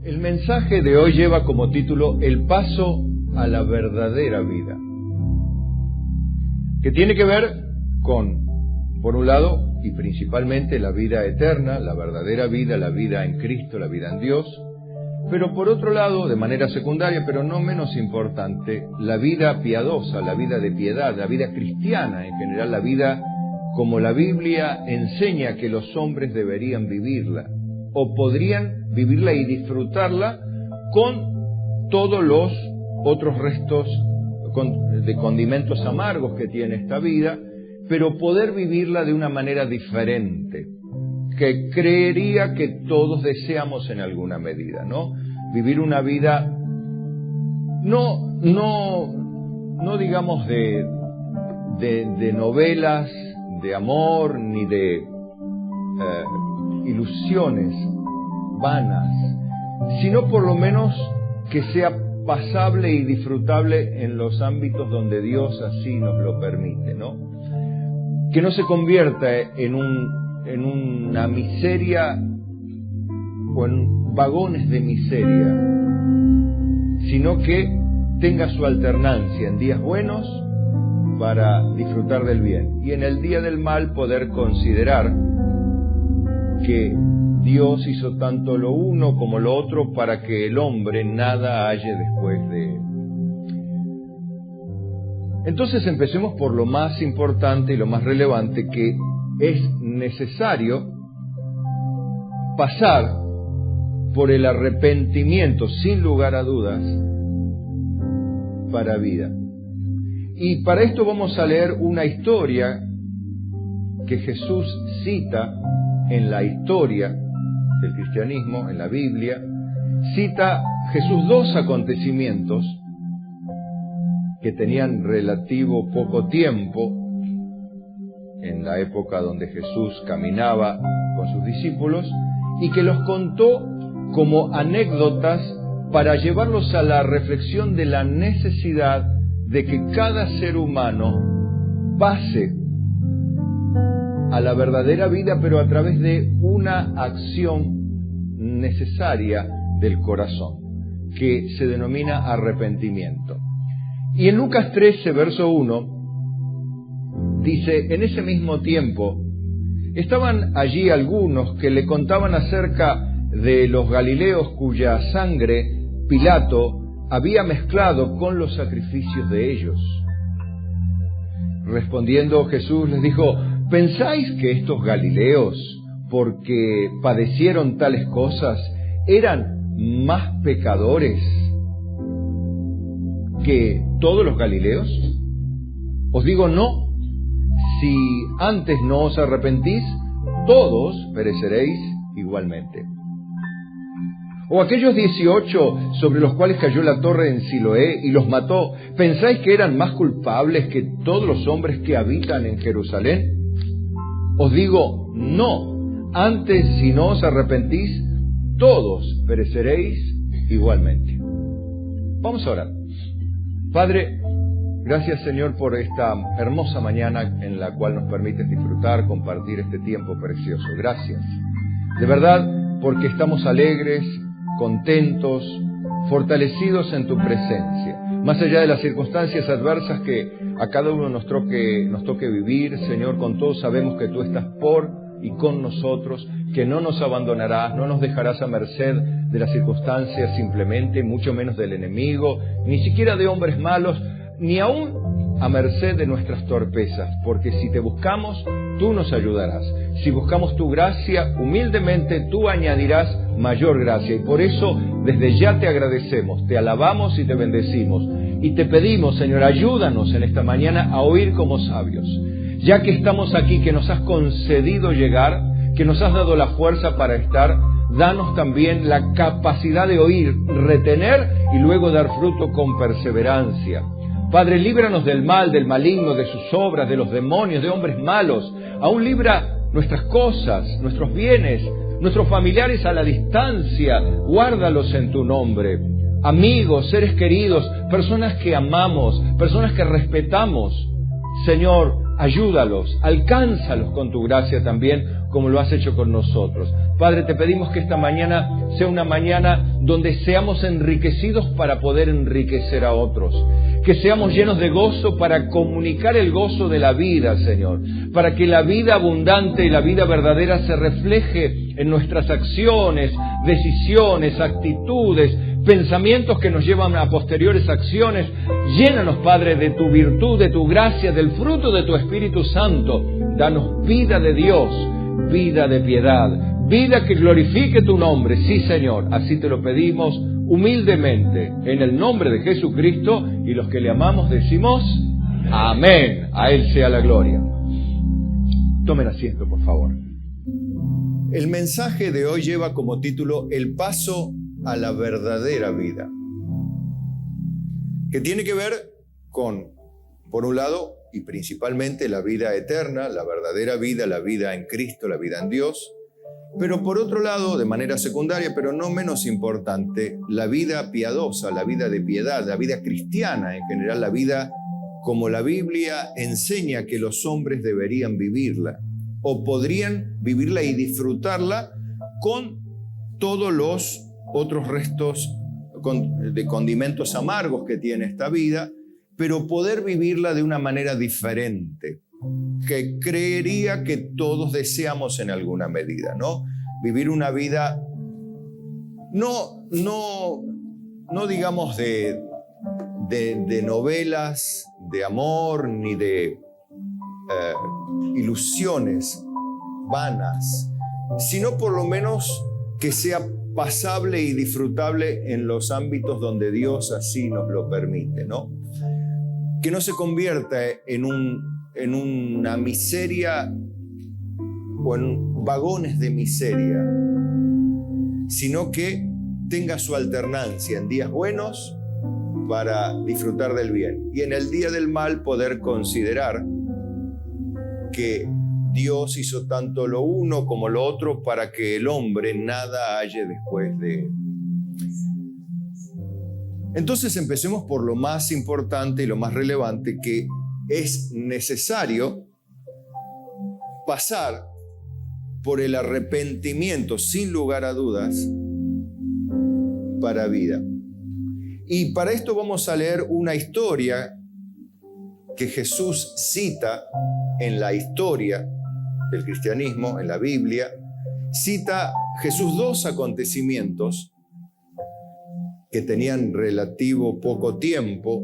El mensaje de hoy lleva como título El paso a la verdadera vida, que tiene que ver con, por un lado, y principalmente la vida eterna, la verdadera vida, la vida en Cristo, la vida en Dios, pero por otro lado, de manera secundaria, pero no menos importante, la vida piadosa, la vida de piedad, la vida cristiana en general, la vida como la Biblia enseña que los hombres deberían vivirla, o podrían vivirla y disfrutarla con todos los otros restos de condimentos amargos que tiene esta vida, pero poder vivirla de una manera diferente, que creería que todos deseamos en alguna medida, ¿no? Vivir una vida no digamos de novelas de amor ni de ilusiones vanas, sino por lo menos que sea pasable y disfrutable en los ámbitos donde Dios así nos lo permite, ¿no? Que no se convierta en una miseria o en vagones de miseria, sino que tenga su alternancia en días buenos para disfrutar del bien y en el día del mal poder considerar que Dios hizo tanto lo uno como lo otro para que el hombre nada halle después de él. Entonces empecemos por lo más importante y lo más relevante, que es necesario pasar por el arrepentimiento, sin lugar a dudas, para vida. Y para esto vamos a leer una historia que Jesús cita en la historia del cristianismo, en la Biblia. Cita Jesús dos acontecimientos que tenían relativo poco tiempo en la época donde Jesús caminaba con sus discípulos y que los contó como anécdotas para llevarlos a la reflexión de la necesidad de que cada ser humano pase a la verdadera vida, pero a través de una acción necesaria del corazón, que se denomina arrepentimiento. Y en Lucas 13, verso 1, dice: en ese mismo tiempo estaban allí algunos que le contaban acerca de los galileos cuya sangre Pilato había mezclado con los sacrificios de ellos. Respondiendo Jesús les dijo: ¿pensáis que estos galileos, porque padecieron tales cosas, eran más pecadores que todos los galileos? Os digo no, si antes no os arrepentís, todos pereceréis igualmente. O aquellos 18 sobre los cuales cayó la torre en Siloé y los mató, ¿pensáis que eran más culpables que todos los hombres que habitan en Jerusalén? Os digo no, antes si no os arrepentís, todos pereceréis igualmente. Vamos a orar. Padre, gracias Señor por esta hermosa mañana en la cual nos permites disfrutar, compartir este tiempo precioso. Gracias, de verdad, porque estamos alegres, contentos, fortalecidos en tu presencia. Más allá de las circunstancias adversas que a cada uno nos toque vivir, Señor, con todo sabemos que tú estás por y con nosotros, que no nos abandonarás, no nos dejarás a merced de las circunstancias simplemente, mucho menos del enemigo, ni siquiera de hombres malos, ni aún a merced de nuestras torpezas, porque si te buscamos, tú nos ayudarás. Si buscamos tu gracia, humildemente tú añadirás mayor gracia. Y por eso, desde ya te agradecemos, te alabamos y te bendecimos. Y te pedimos, Señor, ayúdanos en esta mañana a oír como sabios. Ya que estamos aquí, que nos has concedido llegar, que nos has dado la fuerza para estar, danos también la capacidad de oír, retener y luego dar fruto con perseverancia. Padre, líbranos del mal, del maligno, de sus obras, de los demonios, de hombres malos. Aún libra nuestras cosas, nuestros bienes, nuestros familiares a la distancia. Guárdalos en tu nombre. Amigos, seres queridos, personas que amamos, personas que respetamos. Señor, ayúdalos, alcánzalos con tu gracia también, como lo has hecho con nosotros. Padre, te pedimos que esta mañana sea una mañana donde seamos enriquecidos para poder enriquecer a otros. Que seamos llenos de gozo para comunicar el gozo de la vida, Señor. Para que la vida abundante y la vida verdadera se refleje en nuestras acciones, decisiones, actitudes, pensamientos que nos llevan a posteriores acciones. Llénanos, Padre, de tu virtud, de tu gracia, del fruto de tu Espíritu Santo. Danos vida de Dios, vida de piedad, vida que glorifique tu nombre. Sí, Señor, así te lo pedimos humildemente, en el nombre de Jesucristo, y los que le amamos decimos amén. A Él sea la gloria. Tomen asiento, por favor. El mensaje de hoy lleva como título El paso a la verdadera vida, que tiene que ver con, por un lado, y principalmente la vida eterna, la verdadera vida, la vida en Cristo, la vida en Dios, pero por otro lado, de manera secundaria, pero no menos importante, la vida piadosa, la vida de piedad, la vida cristiana en general, la vida como la Biblia enseña que los hombres deberían vivirla, o podrían vivirla y disfrutarla con todos los otros restos de condimentos amargos que tiene esta vida, pero poder vivirla de una manera diferente, que creería que todos deseamos en alguna medida, ¿no? Vivir una vida, no digamos de novelas, de amor, ni de ilusiones vanas, sino por lo menos que sea pasable y disfrutable en los ámbitos donde Dios así nos lo permite, ¿no? Que no se convierta en una miseria o en vagones de miseria, sino que tenga su alternancia en días buenos para disfrutar del bien y en el día del mal poder considerar que Dios hizo tanto lo uno como lo otro para que el hombre nada halle después de él. Entonces empecemos por lo más importante y lo más relevante, que es necesario pasar por el arrepentimiento, sin lugar a dudas, para vida. Y para esto vamos a leer una historia que Jesús cita en la historia del cristianismo, en la Biblia. Cita Jesús dos acontecimientos que tenían relativo poco tiempo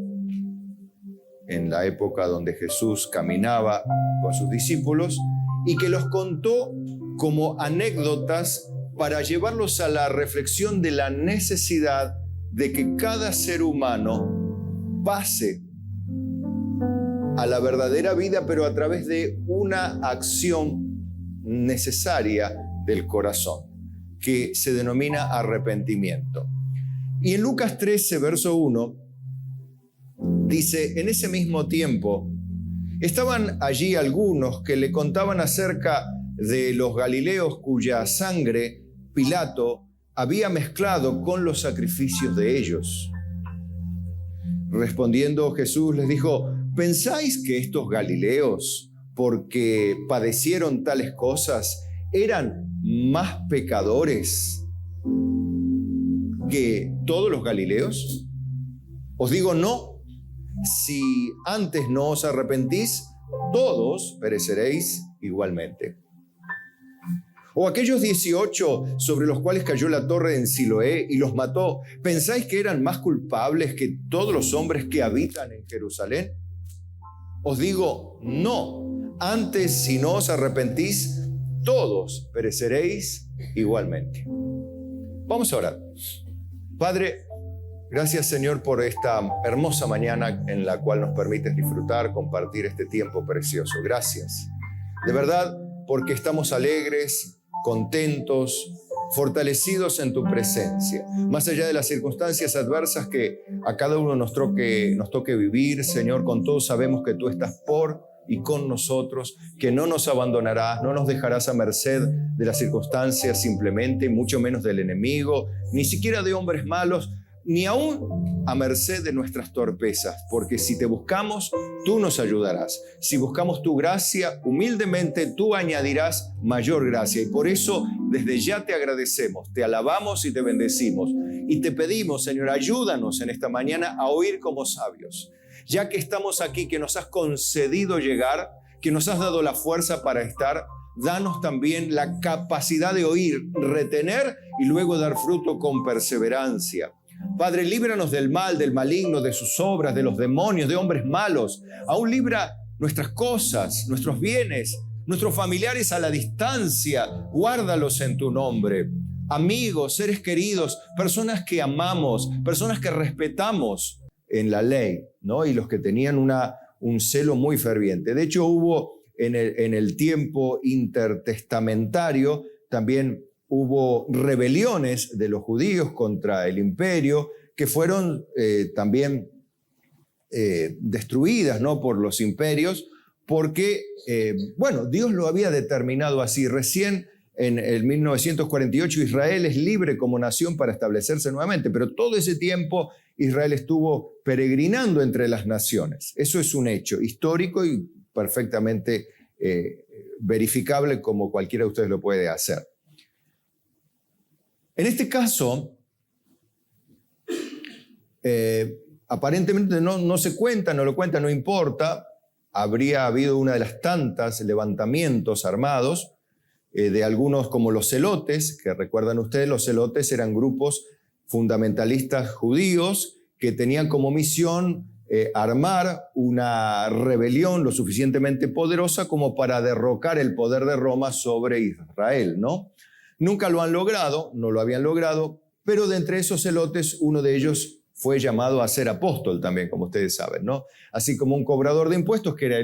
en la época donde Jesús caminaba con sus discípulos y que los contó como anécdotas para llevarlos a la reflexión de la necesidad de que cada ser humano pase a la verdadera vida, pero a través de una acción necesaria del corazón, que se denomina arrepentimiento. Y en Lucas 13, verso 1, dice: en ese mismo tiempo estaban allí algunos que le contaban acerca de los galileos cuya sangre Pilato había mezclado con los sacrificios de ellos. Respondiendo Jesús les dijo: ¿pensáis que estos galileos, porque padecieron tales cosas, eran más pecadores que todos los galileos? Os digo, no. Si antes no os arrepentís, todos pereceréis igualmente. O aquellos 18 sobre los cuales cayó la torre en Siloé y los mató, ¿pensáis que eran más culpables que todos los hombres que habitan en Jerusalén? Os digo, no. Antes, si no os arrepentís, todos pereceréis igualmente. Vamos a orar. Padre, gracias, Señor, por esta hermosa mañana en la cual nos permites disfrutar, compartir este tiempo precioso. Gracias. De verdad, porque estamos alegres, contentos, fortalecidos en tu presencia. Más allá de las circunstancias adversas que a cada uno nos toque vivir, Señor, con todo sabemos que tú estás por y con nosotros, que no nos abandonarás, no nos dejarás a merced de las circunstancias simplemente, mucho menos del enemigo, ni siquiera de hombres malos, ni aún a merced de nuestras torpezas, porque si te buscamos, tú nos ayudarás. Si buscamos tu gracia, humildemente tú añadirás mayor gracia. Y por eso desde ya te agradecemos, te alabamos y te bendecimos. Y te pedimos, Señor, ayúdanos en esta mañana a oír como sabios. Ya que estamos aquí, que nos has concedido llegar, que nos has dado la fuerza para estar, danos también la capacidad de oír, retener y luego dar fruto con perseverancia. Padre, líbranos del mal, del maligno, de sus obras, de los demonios, de hombres malos. Aún libra nuestras cosas, nuestros bienes, nuestros familiares a la distancia. Guárdalos en tu nombre. Amigos, seres queridos, personas que amamos, personas que respetamos en la ley, ¿no? Y los que tenían un celo muy ferviente. De hecho, hubo en el tiempo intertestamentario también hubo rebeliones de los judíos contra el imperio que fueron también destruidas, ¿no?, por los imperios, porque, Dios lo había determinado así. Recién en el 1948 Israel es libre como nación para establecerse nuevamente, pero todo ese tiempo Israel estuvo peregrinando entre las naciones. Eso es un hecho histórico y perfectamente verificable, como cualquiera de ustedes lo puede hacer. En este caso, aparentemente no se cuenta, no lo cuenta, no importa. Habría habido una de las tantas levantamientos armados de algunos como los celotes, que recuerdan ustedes, los celotes eran grupos fundamentalistas judíos que tenían como misión armar una rebelión lo suficientemente poderosa como para derrocar el poder de Roma sobre Israel, ¿no? Nunca lo han logrado, no lo habían logrado, pero de entre esos celotes uno de ellos fue llamado a ser apóstol también, como ustedes saben, ¿no? Así como un cobrador de impuestos, que era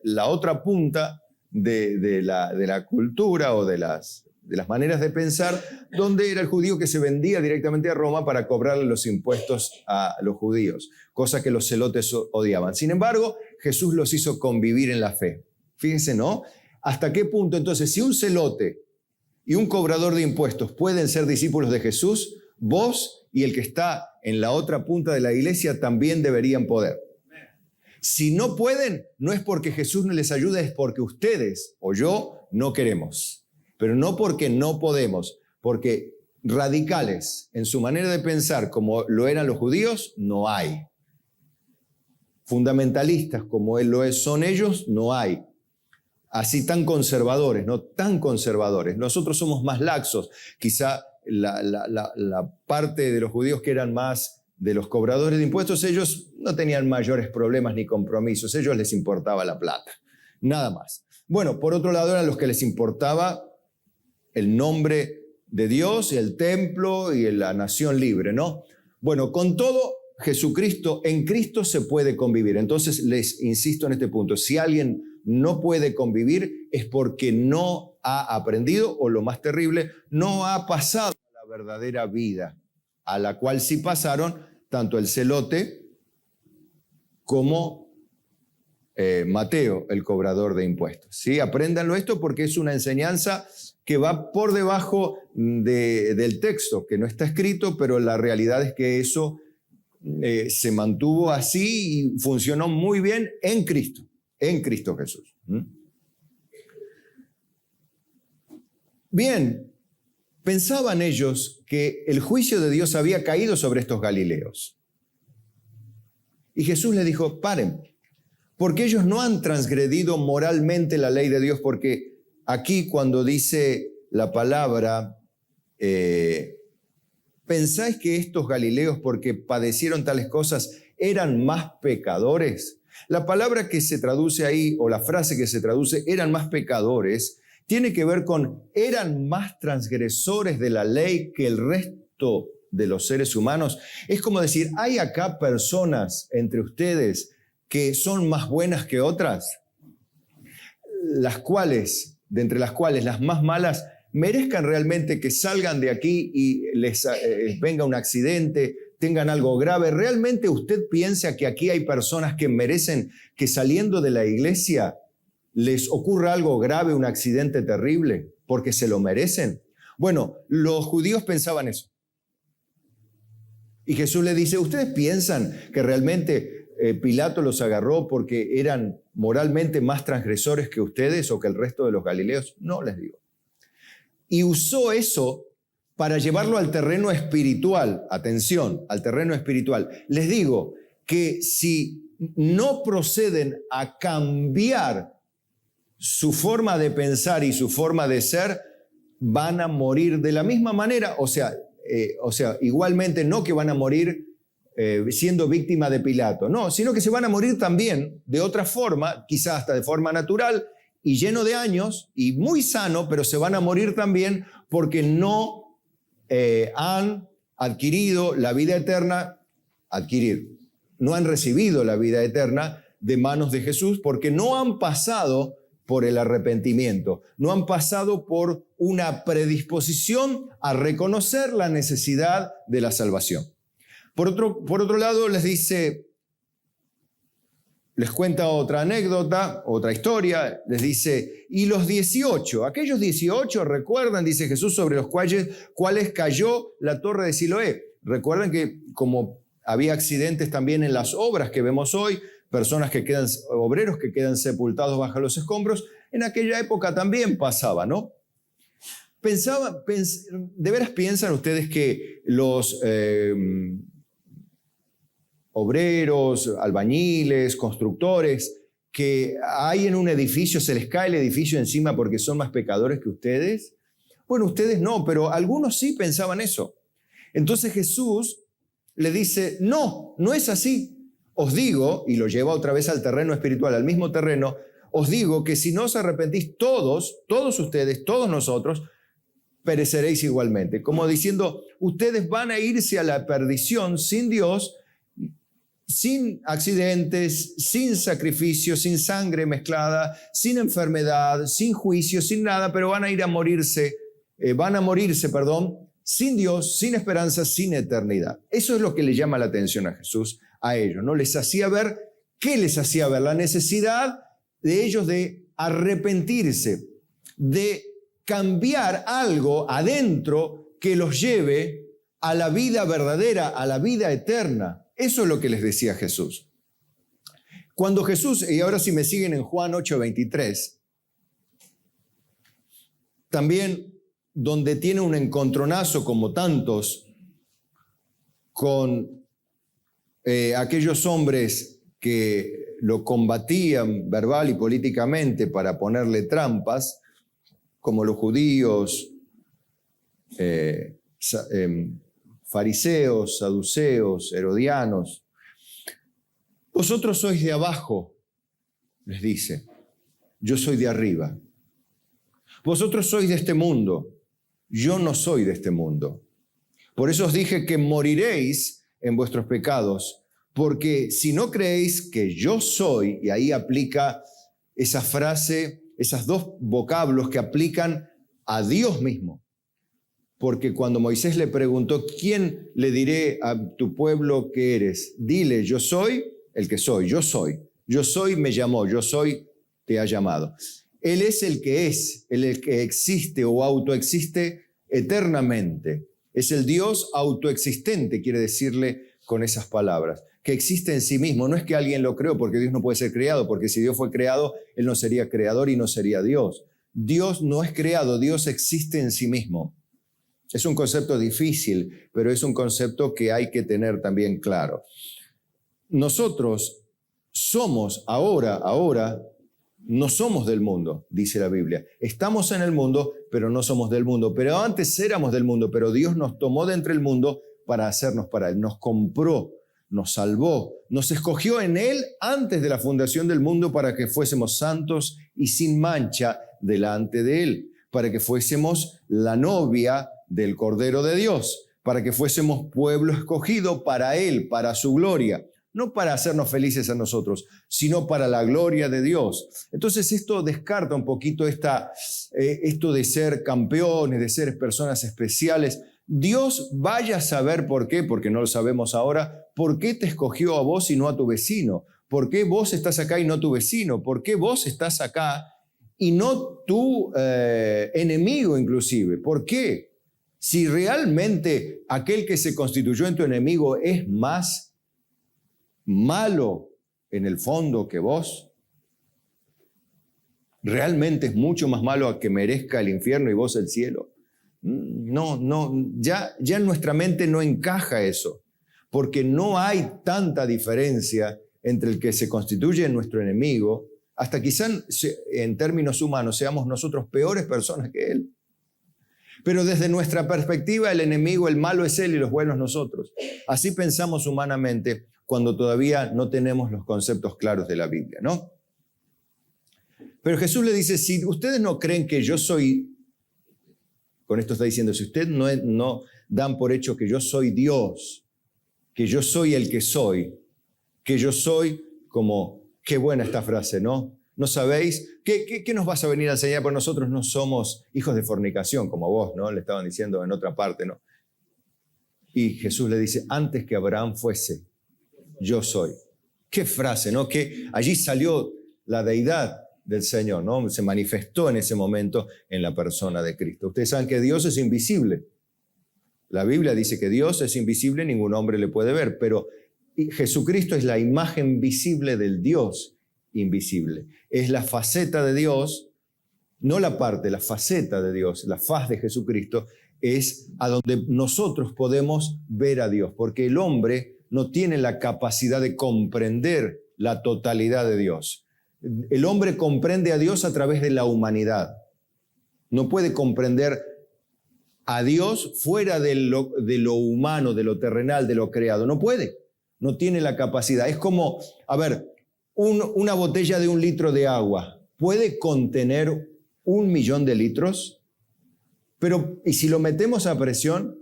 la otra punta de la cultura o de las maneras de pensar, donde era el judío que se vendía directamente a Roma para cobrarle los impuestos a los judíos, cosa que los celotes odiaban. Sin embargo, Jesús los hizo convivir en la fe. Fíjense, ¿no? ¿Hasta qué punto entonces, si un celote y un cobrador de impuestos pueden ser discípulos de Jesús, vos y el que está en la otra punta de la iglesia también deberían poder? Si no pueden, no es porque Jesús no les ayuda, es porque ustedes o yo no queremos. Pero no porque no podemos, porque radicales en su manera de pensar como lo eran los judíos, no hay. Fundamentalistas como son ellos, no hay. Así tan conservadores, no tan conservadores. Nosotros somos más laxos. Quizá la parte de los judíos que eran más de los cobradores de impuestos, ellos no tenían mayores problemas ni compromisos. A ellos les importaba la plata, nada más. Bueno, por otro lado eran los que les importaba el nombre de Dios, el templo y la nación libre, ¿no? Bueno, con todo, Jesucristo, en Cristo se puede convivir. Entonces les insisto en este punto, si alguien no puede convivir es porque no ha aprendido, o lo más terrible, no ha pasado la verdadera vida, a la cual sí pasaron tanto el celote como Mateo, el cobrador de impuestos. ¿Sí? Apréndanlo esto porque es una enseñanza que va por debajo del texto, que no está escrito, pero la realidad es que eso se mantuvo así y funcionó muy bien en Cristo Jesús. Bien, pensaban ellos que el juicio de Dios había caído sobre estos galileos. Y Jesús les dijo, paren, porque ellos no han transgredido moralmente la ley de Dios, porque aquí cuando dice la palabra, ¿pensáis que estos galileos, porque padecieron tales cosas, eran más pecadores? La palabra que se traduce ahí, o la frase que se traduce, eran más pecadores, tiene que ver con eran más transgresores de la ley que el resto de los seres humanos. Es como decir, ¿hay acá personas entre ustedes que son más buenas que otras? De entre las cuales las más malas merezcan realmente que salgan de aquí y les venga un accidente, tengan algo grave. ¿Realmente usted piensa que aquí hay personas que merecen que saliendo de la iglesia les ocurra algo grave, un accidente terrible, porque se lo merecen? Bueno, los judíos pensaban eso. Y Jesús le dice, ¿ustedes piensan que realmente Pilato los agarró porque eran moralmente más transgresores que ustedes o que el resto de los galileos? No, les digo. Y usó eso para llevarlo al terreno espiritual. Atención, al terreno espiritual. Les digo que si no proceden a cambiar su forma de pensar y su forma de ser, van a morir de la misma manera. O sea, igualmente no que van a morir siendo víctima de Pilato, no, sino que se van a morir también de otra forma, quizás hasta de forma natural y lleno de años y muy sano, pero se van a morir también porque no han adquirido la vida eterna, no han recibido la vida eterna de manos de Jesús porque no han pasado por el arrepentimiento, no han pasado por una predisposición a reconocer la necesidad de la salvación. Por otro lado, les cuenta otra anécdota, otra historia, les dice, y los 18, aquellos 18, recuerdan, dice Jesús, sobre los cuales cayó la torre de Siloé. Recuerdan que como había accidentes también en las obras que vemos hoy, obreros que quedan sepultados bajo los escombros, en aquella época también pasaba, ¿no? ¿De veras piensan ustedes que los obreros, albañiles, constructores, que hay en un edificio, se les cae el edificio encima porque son más pecadores que ustedes? Bueno, ustedes no, pero algunos sí pensaban eso. Entonces Jesús le dice, no, no es así. Os digo, y lo lleva otra vez al terreno espiritual, al mismo terreno, os digo que si no os arrepentís todos ustedes, todos nosotros, pereceréis igualmente. Como diciendo, ustedes van a irse a la perdición sin Dios, sin accidentes, sin sacrificio, sin sangre mezclada, sin enfermedad, sin juicio, sin nada, pero van a morirse, sin Dios, sin esperanza, sin eternidad. Eso es lo que le llama la atención a Jesús a ellos, ¿no? ¿Qué les hacía ver? La necesidad de ellos de arrepentirse, de cambiar algo adentro que los lleve a la vida verdadera, a la vida eterna. Eso es lo que les decía Jesús. Cuando Jesús, y ahora si me siguen en Juan 8:23, también donde tiene un encontronazo como tantos con aquellos hombres que lo combatían verbal y políticamente para ponerle trampas, como los judíos, fariseos, saduceos, herodianos. Vosotros sois de abajo, les dice, yo soy de arriba. Vosotros sois de este mundo, yo no soy de este mundo. Por eso os dije que moriréis en vuestros pecados, porque si no creéis que yo soy, y ahí aplica esa frase, esos dos vocablos que aplican a Dios mismo. Porque cuando Moisés le preguntó, ¿quién le diré a tu pueblo que eres? Dile, yo soy el que soy, yo soy. Yo soy me llamó, yo soy te ha llamado. Él es el que existe o autoexiste eternamente. Es el Dios autoexistente, quiere decirle con esas palabras, que existe en sí mismo. No es que alguien lo creó, porque Dios no puede ser creado, porque si Dios fue creado, Él no sería creador y no sería Dios. Dios no es creado, Dios existe en sí mismo. Es un concepto difícil, pero es un concepto que hay que tener también claro. Nosotros somos ahora, no somos del mundo, dice la Biblia. Estamos en el mundo, pero no somos del mundo. Pero antes éramos del mundo, pero Dios nos tomó de entre el mundo para hacernos para Él. Nos compró, nos salvó, nos escogió en Él antes de la fundación del mundo para que fuésemos santos y sin mancha delante de Él, para que fuésemos la novia del Cordero de Dios, para que fuésemos pueblo escogido para Él, para su gloria. No para hacernos felices a nosotros, sino para la gloria de Dios. Entonces esto descarta un poquito esto de ser campeones, de ser personas especiales. Dios vaya a saber por qué, porque no lo sabemos ahora, por qué te escogió a vos y no a tu vecino. ¿Por qué vos estás acá y no tu vecino? ¿Por qué vos estás acá y no tu enemigo inclusive? ¿Por qué? Si realmente aquel que se constituyó en tu enemigo es más malo en el fondo que vos, realmente es mucho más malo a que merezca el infierno y vos el cielo. Ya en nuestra mente no encaja eso, porque no hay tanta diferencia entre el que se constituye en nuestro enemigo, hasta quizás en términos humanos seamos nosotros peores personas que él. Pero desde nuestra perspectiva, el enemigo, el malo es él y los buenos nosotros. Así pensamos humanamente cuando todavía no tenemos los conceptos claros de la Biblia, ¿no? Pero Jesús le dice, si ustedes no creen que yo soy, con esto está diciendo, si ustedes no dan por hecho que yo soy Dios, que yo soy el que soy, que yo soy como, qué buena esta frase, ¿no? ¿No sabéis? ¿Qué nos vas a venir a enseñar? Porque nosotros no somos hijos de fornicación, como vos, ¿no? Le estaban diciendo en otra parte, ¿no? Y Jesús le dice, antes que Abraham fuese, yo soy. Qué frase, ¿no? Que allí salió la deidad del Señor, ¿no? Se manifestó en ese momento en la persona de Cristo. Ustedes saben que Dios es invisible. La Biblia dice que Dios es invisible, ningún hombre le puede ver, pero Jesucristo es la imagen visible del Dios invisible. Es la faceta de Dios, no la parte, la faceta de Dios, la faz de Jesucristo es a donde nosotros podemos ver a Dios, porque el hombre no tiene la capacidad de comprender la totalidad de Dios. El hombre comprende a Dios a través de la humanidad. No puede comprender a Dios fuera de lo humano, de lo terrenal, de lo creado. No puede. No tiene la capacidad. Es como, a ver, una botella de 1 litro de agua. ¿Puede contener 1.000.000 de litros? Pero, ¿y si lo metemos a presión?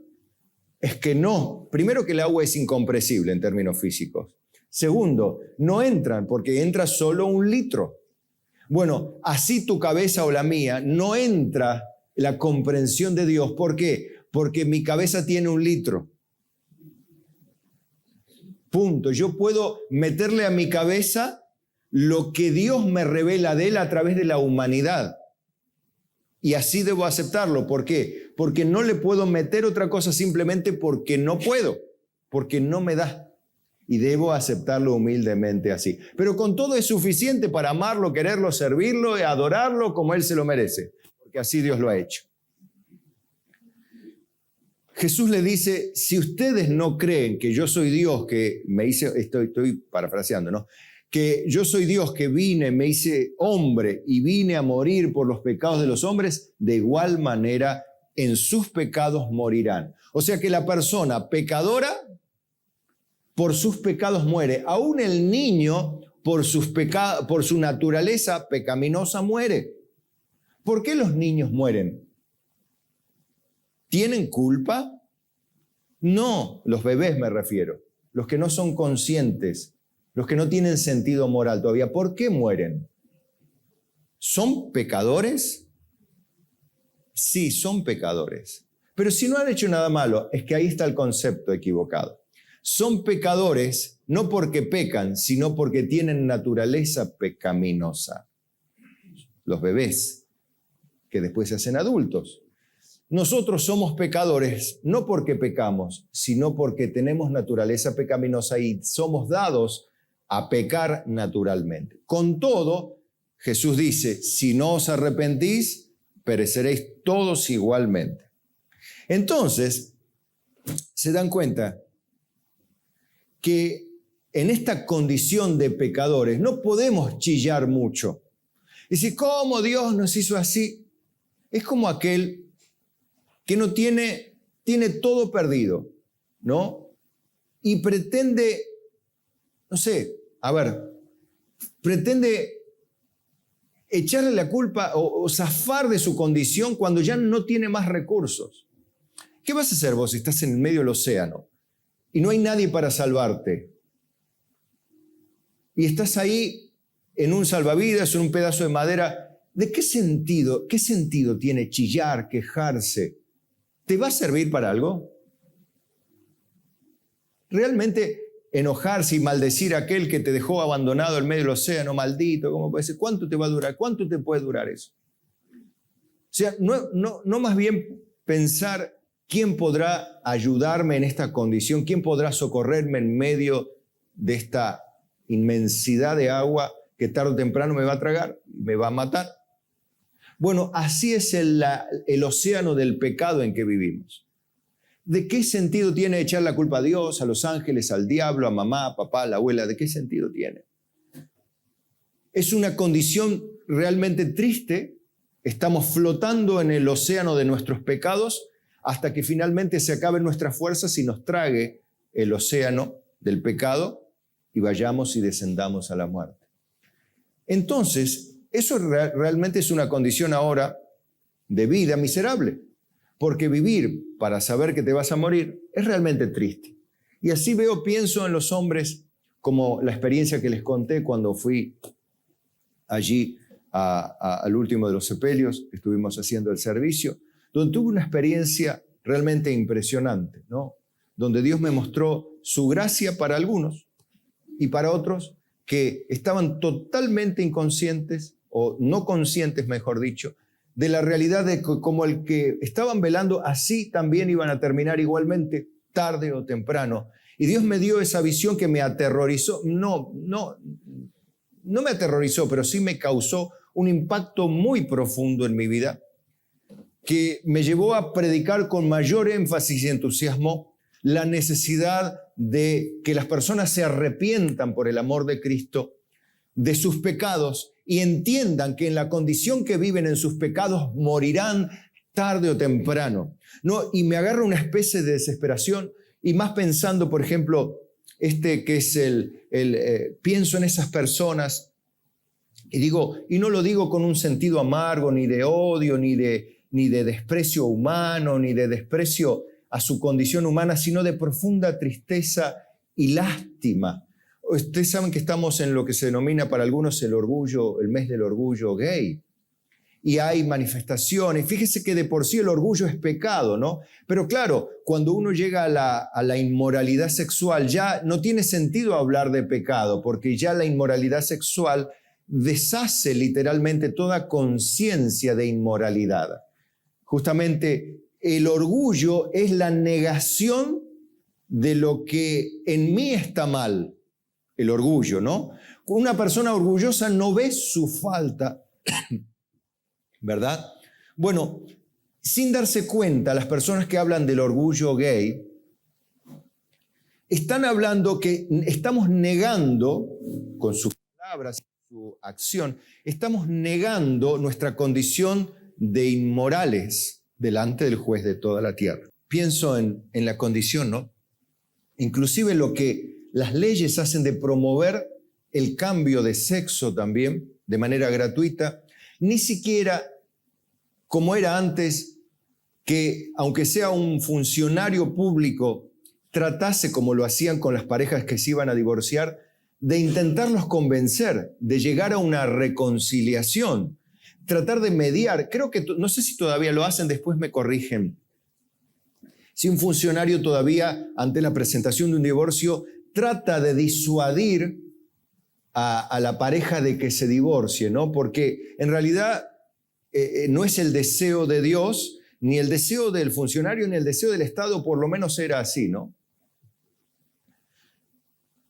Es que no. Primero que el agua es incompresible en términos físicos. Segundo, no entran porque entra solo 1 litro. Bueno, así tu cabeza o la mía no entra la comprensión de Dios. ¿Por qué? Porque mi cabeza tiene 1 litro. Punto. Yo puedo meterle a mi cabeza lo que Dios me revela de él a través de la humanidad. Y así debo aceptarlo. ¿Por qué? Porque no le puedo meter otra cosa simplemente porque no puedo, porque no me da. Y debo aceptarlo humildemente así. Pero con todo es suficiente para amarlo, quererlo, servirlo y adorarlo como él se lo merece. Porque así Dios lo ha hecho. Jesús le dice, si ustedes no creen que yo soy Dios, que me hice, estoy parafraseando, ¿no? Que yo soy Dios que vine, me hice hombre y vine a morir por los pecados de los hombres, de igual manera en sus pecados morirán. O sea que la persona pecadora por sus pecados muere. Aún el niño por su naturaleza pecaminosa muere. ¿Por qué los niños mueren? ¿Tienen culpa? No, los bebés me refiero, los que no son conscientes, los que no tienen sentido moral todavía. ¿Por qué mueren? ¿Son pecadores? Sí, son pecadores. Pero si no han hecho nada malo, es que ahí está el concepto equivocado. Son pecadores no porque pecan, sino porque tienen naturaleza pecaminosa. Los bebés, que después se hacen adultos. Nosotros somos pecadores no porque pecamos, sino porque tenemos naturaleza pecaminosa y somos dados a pecar naturalmente. Con todo, Jesús dice, si no os arrepentís, pereceréis todos igualmente. Entonces, se dan cuenta que en esta condición de pecadores no podemos chillar mucho. Y decir, ¿cómo Dios nos hizo así? Es como aquel que no tiene todo perdido, ¿no? Y pretende, no sé, pretende echarle la culpa o zafar de su condición cuando ya no tiene más recursos. ¿Qué vas a hacer vos si estás en el medio del océano y no hay nadie para salvarte? Y estás ahí en un salvavidas, en un pedazo de madera. ¿De qué sentido tiene chillar, quejarse? ¿Te va a servir para algo? ¿Realmente enojarse y maldecir a aquel que te dejó abandonado en medio del océano, maldito? ¿Cómo puede ser? ¿Cuánto te va a durar? ¿Cuánto te puede durar eso? O sea, no más bien pensar ¿quién podrá ayudarme en esta condición? ¿Quién podrá socorrerme en medio de esta inmensidad de agua que tarde o temprano me va a tragar, me va a matar? Bueno, así es el océano del pecado en que vivimos. ¿De qué sentido tiene echar la culpa a Dios, a los ángeles, al diablo, a mamá, a papá, a la abuela? ¿De qué sentido tiene? Es una condición realmente triste. Estamos flotando en el océano de nuestros pecados hasta que finalmente se acaben nuestras fuerzas y nos trague el océano del pecado y vayamos y descendamos a la muerte. Entonces, eso realmente es una condición ahora de vida miserable, porque vivir para saber que te vas a morir es realmente triste. Y así pienso en los hombres, como la experiencia que les conté cuando fui allí al último de los sepelios, estuvimos haciendo el servicio, donde tuve una experiencia realmente impresionante, ¿no? Donde Dios me mostró su gracia para algunos y para otros que estaban totalmente inconscientes, o no conscientes, mejor dicho, de la realidad de que como el que estaban velando, así también iban a terminar igualmente, tarde o temprano. Y Dios me dio esa visión que me aterrorizó. No me aterrorizó, pero sí me causó un impacto muy profundo en mi vida, que me llevó a predicar con mayor énfasis y entusiasmo la necesidad de que las personas se arrepientan por el amor de Cristo de sus pecados y entiendan que en la condición que viven en sus pecados morirán tarde o temprano, ¿no? Y me agarra una especie de desesperación, y más pensando, por ejemplo, que es pienso en esas personas y digo, y no lo digo con un sentido amargo, ni de odio, ni de desprecio humano, ni de desprecio a su condición humana, sino de profunda tristeza y lástima. Ustedes saben que estamos en lo que se denomina para algunos el mes del orgullo gay. Y hay manifestaciones. Fíjese que de por sí el orgullo es pecado, ¿no? Pero claro, cuando uno llega a la inmoralidad sexual, ya no tiene sentido hablar de pecado, porque ya la inmoralidad sexual deshace literalmente toda conciencia de inmoralidad. Justamente el orgullo es la negación de lo que en mí está mal. El orgullo, ¿no? Una persona orgullosa no ve su falta, ¿verdad? Bueno, sin darse cuenta, las personas que hablan del orgullo gay están hablando que estamos negando, con sus palabras y su acción, estamos negando nuestra condición de inmorales delante del juez de toda la tierra. Pienso en la condición, ¿no? Inclusive lo que las leyes hacen de promover el cambio de sexo también, de manera gratuita, ni siquiera como era antes, que aunque sea un funcionario público, tratase como lo hacían con las parejas que se iban a divorciar, de intentarlos convencer, de llegar a una reconciliación, tratar de mediar. Creo que, no sé si todavía lo hacen, después me corrigen. Si un funcionario todavía, ante la presentación de un divorcio, trata de disuadir a la pareja de que se divorcie, ¿no? Porque en realidad no es el deseo de Dios, ni el deseo del funcionario, ni el deseo del Estado, por lo menos era así, ¿no?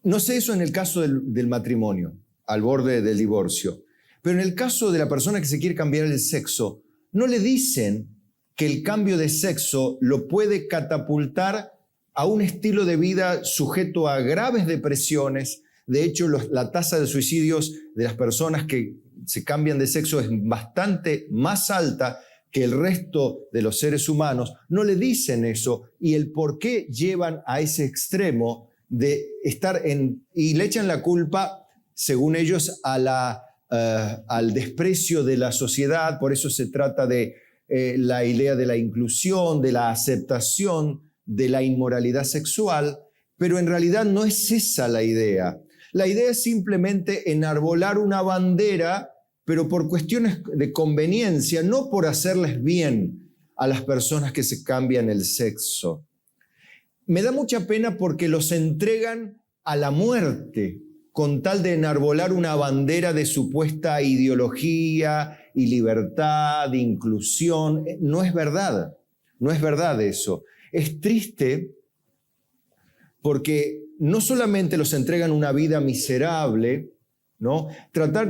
No sé eso en el caso del matrimonio, al borde del divorcio, pero en el caso de la persona que se quiere cambiar el sexo, no le dicen que el cambio de sexo lo puede catapultar a un estilo de vida sujeto a graves depresiones. De hecho, la tasa de suicidios de las personas que se cambian de sexo es bastante más alta que el resto de los seres humanos. No le dicen eso y el por qué llevan a ese extremo de estar y le echan la culpa, según ellos, al desprecio de la sociedad. Por eso se trata de la idea de la inclusión, de la aceptación de la inmoralidad sexual, pero en realidad no es esa la idea. La idea es simplemente enarbolar una bandera, pero por cuestiones de conveniencia, no por hacerles bien a las personas que se cambian el sexo. Me da mucha pena porque los entregan a la muerte con tal de enarbolar una bandera de supuesta ideología y libertad, de inclusión. No es verdad. No es verdad eso. Es triste porque no solamente los entregan una vida miserable, ¿no?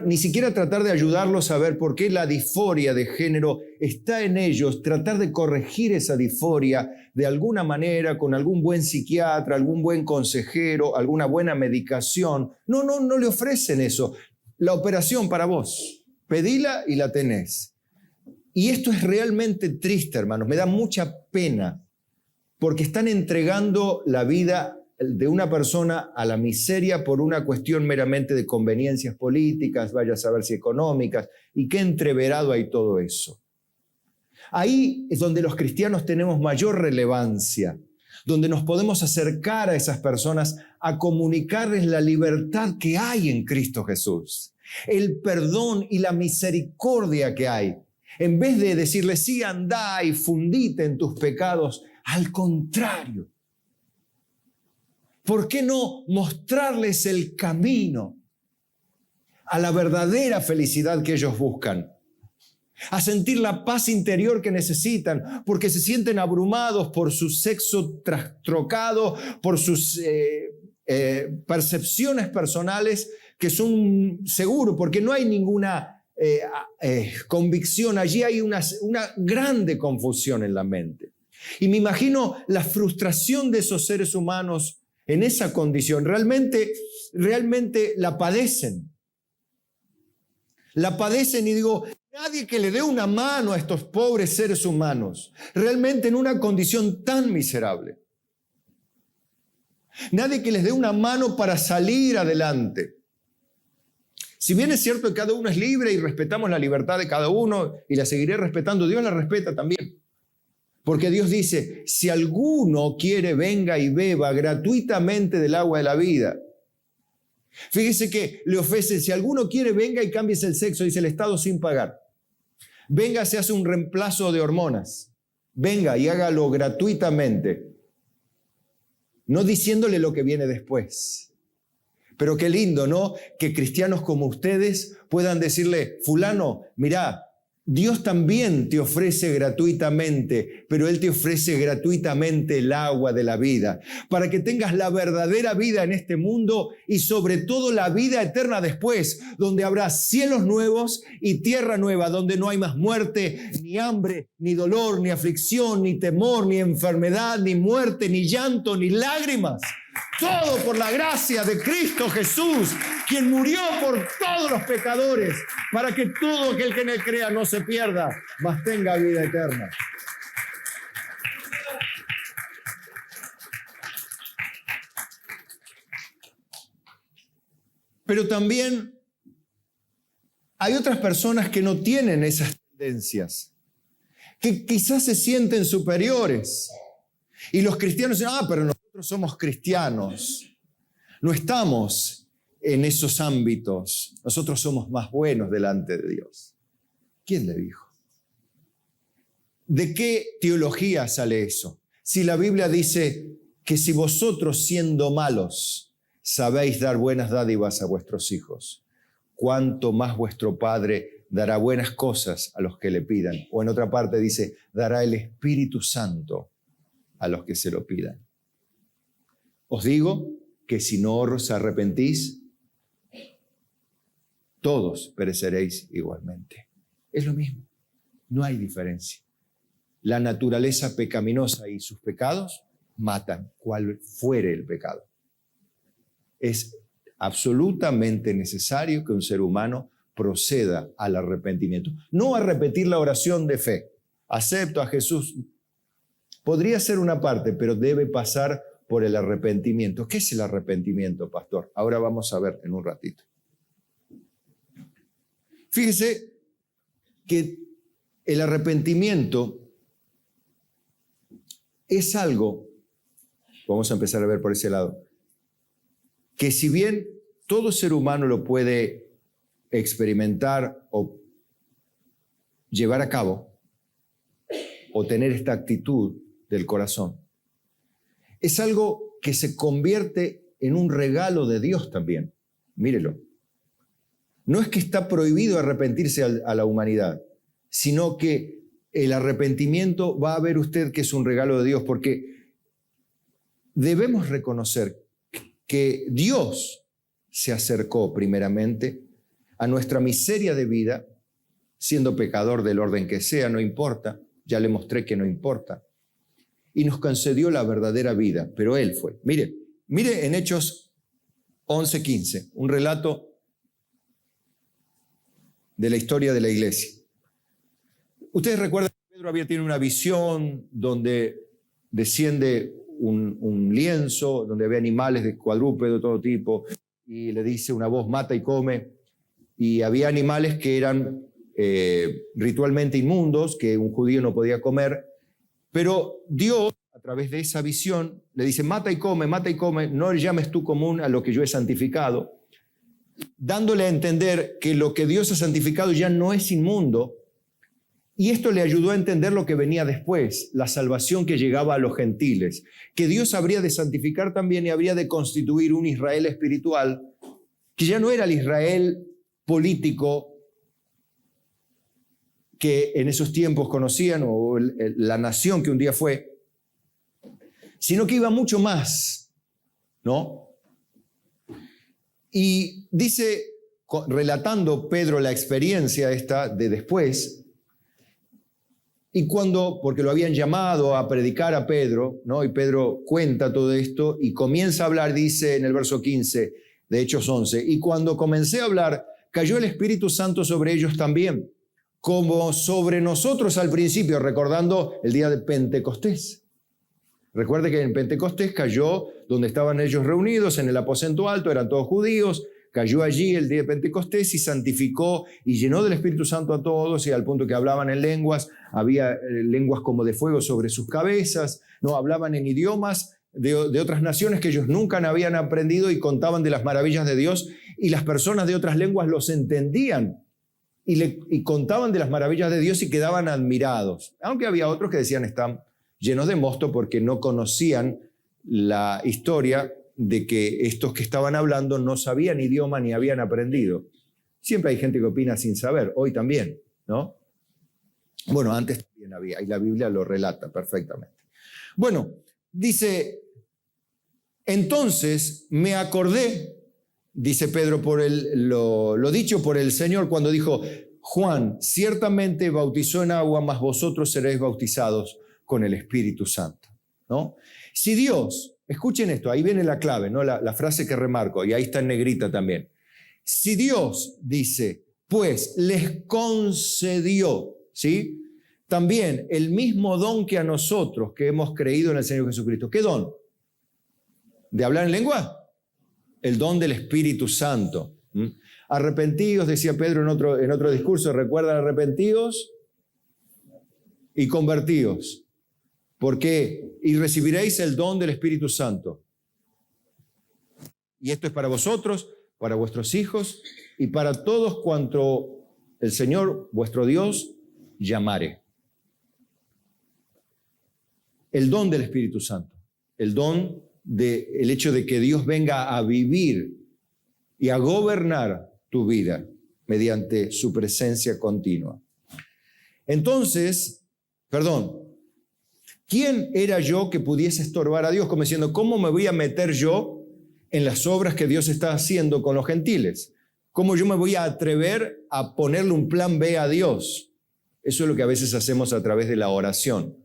Ni siquiera tratar de ayudarlos a ver por qué la disforia de género está en ellos, tratar de corregir esa disforia de alguna manera con algún buen psiquiatra, algún buen consejero, alguna buena medicación. No le ofrecen eso. La operación para vos, pedila y la tenés. Y esto es realmente triste, hermanos, me da mucha pena, porque están entregando la vida de una persona a la miseria por una cuestión meramente de conveniencias políticas, vaya a saber si económicas, y qué entreverado hay todo eso. Ahí es donde los cristianos tenemos mayor relevancia, donde nos podemos acercar a esas personas a comunicarles la libertad que hay en Cristo Jesús, el perdón y la misericordia que hay. En vez de decirles, sí, andá y fundite en tus pecados, al contrario. ¿Por qué no mostrarles el camino a la verdadera felicidad que ellos buscan? A sentir la paz interior que necesitan, porque se sienten abrumados por su sexo trastocado, por sus percepciones personales que son seguros, porque no hay ninguna convicción. Allí hay una grande confusión en la mente. Y me imagino la frustración de esos seres humanos en esa condición. Realmente la padecen. La padecen y digo, nadie que le dé una mano a estos pobres seres humanos, realmente en una condición tan miserable. Nadie que les dé una mano para salir adelante. Si bien es cierto que cada uno es libre y respetamos la libertad de cada uno y la seguiré respetando, Dios la respeta también. Porque Dios dice, si alguno quiere, venga y beba gratuitamente del agua de la vida. Fíjese que le ofrece, si alguno quiere, venga y cámbiese el sexo, dice el Estado, sin pagar. Venga, se hace un reemplazo de hormonas. Venga y hágalo gratuitamente. No diciéndole lo que viene después. Pero qué lindo, ¿no? Que cristianos como ustedes puedan decirle, fulano, mirá, Dios también te ofrece gratuitamente, pero Él te ofrece gratuitamente el agua de la vida, para que tengas la verdadera vida en este mundo y sobre todo la vida eterna después, donde habrá cielos nuevos y tierra nueva, donde no hay más muerte, ni hambre, ni dolor, ni aflicción, ni temor, ni enfermedad, ni muerte, ni llanto, ni lágrimas. Todo por la gracia de Cristo Jesús, quien murió por todos los pecadores, para que todo aquel que en Él crea no se pierda, mas tenga vida eterna. Pero también hay otras personas que no tienen esas tendencias, que quizás se sienten superiores. Y los cristianos dicen, pero nosotros somos cristianos. No estamos en esos ámbitos. Nosotros somos más buenos delante de Dios. ¿Quién le dijo? ¿De qué teología sale eso? Si la Biblia dice que si vosotros siendo malos sabéis dar buenas dádivas a vuestros hijos, cuánto más vuestro Padre dará buenas cosas a los que le pidan. O en otra parte dice, dará el Espíritu Santo a los que se lo pidan. Os digo que si no os arrepentís, todos pereceréis igualmente. Es lo mismo, no hay diferencia. La naturaleza pecaminosa y sus pecados matan, cual fuere el pecado. Es absolutamente necesario que un ser humano proceda al arrepentimiento. No a repetir la oración de fe. Acepto a Jesús. Podría ser una parte, pero debe pasar por el arrepentimiento. ¿Qué es el arrepentimiento, pastor? Ahora vamos a ver en un ratito. Fíjese que el arrepentimiento es algo, vamos a empezar a ver por ese lado, que si bien todo ser humano lo puede experimentar o llevar a cabo, o tener esta actitud del corazón, es algo que se convierte en un regalo de Dios también. Mírelo. No es que está prohibido arrepentirse a la humanidad, sino que el arrepentimiento va a ver usted que es un regalo de Dios, porque debemos reconocer que Dios se acercó primeramente a nuestra miseria de vida, siendo pecador del orden que sea, no importa, ya le mostré que no importa, y nos concedió la verdadera vida, pero Él fue. Mire en Hechos 11:15, un relato de la historia de la iglesia. Ustedes recuerdan que Pedro había tenido una visión donde desciende un lienzo, donde había animales de cuadrúpedo de todo tipo, y le dice una voz, mata y come, y había animales que eran ritualmente inmundos, que un judío no podía comer, pero Dios, a través de esa visión, le dice, mata y come, no le llames tú común a lo que yo he santificado, dándole a entender que lo que Dios ha santificado ya no es inmundo, y esto le ayudó a entender lo que venía después, la salvación que llegaba a los gentiles, que Dios habría de santificar también y habría de constituir un Israel espiritual, que ya no era el Israel político que en esos tiempos conocían, o la nación que un día fue, sino que iba mucho más, ¿no? Y dice, relatando Pedro la experiencia esta de después, y porque lo habían llamado a predicar a Pedro, ¿no? Y Pedro cuenta todo esto y comienza a hablar, dice en el verso 15 de Hechos 11, y cuando comencé a hablar, cayó el Espíritu Santo sobre ellos también, como sobre nosotros al principio, recordando el día de Pentecostés. Recuerde que en Pentecostés cayó donde estaban ellos reunidos, en el aposento alto, eran todos judíos, cayó allí el día de Pentecostés y santificó y llenó del Espíritu Santo a todos, y al punto que hablaban en lenguas, había lenguas como de fuego sobre sus cabezas, no hablaban en idiomas de otras naciones que ellos nunca habían aprendido, y contaban de las maravillas de Dios, y las personas de otras lenguas los entendían y contaban de las maravillas de Dios y quedaban admirados, aunque había otros que decían están llenos de mosto porque no conocían la historia de que estos que estaban hablando no sabían idioma ni habían aprendido. Siempre hay gente que opina sin saber, hoy también, ¿no? Bueno, antes también había, y la Biblia lo relata perfectamente. Bueno, dice, entonces me acordé, dice Pedro, por lo dicho por el Señor cuando dijo, Juan ciertamente bautizó en agua, mas vosotros seréis bautizados con el Espíritu Santo, ¿no? Si Dios, escuchen esto, ahí viene la clave, ¿no? La frase que remarco, y ahí está en negrita también. Si Dios dice, pues les concedió, ¿sí? También el mismo don que a nosotros que hemos creído en el Señor Jesucristo. ¿Qué don? ¿De hablar en lengua? El don del Espíritu Santo. Arrepentíos, decía Pedro en otro discurso, recuerdan, arrepentíos y convertíos. ¿Por qué? Y recibiréis el don del Espíritu Santo. Y esto es para vosotros, para vuestros hijos y para todos cuanto el Señor, vuestro Dios, llamare. El don del Espíritu Santo, el don del hecho de que Dios venga a vivir y a gobernar tu vida mediante su presencia continua. Entonces, ¿quién era yo que pudiese estorbar a Dios? Como diciendo, ¿cómo me voy a meter yo en las obras que Dios está haciendo con los gentiles? ¿Cómo yo me voy a atrever a ponerle un plan B a Dios? Eso es lo que a veces hacemos a través de la oración.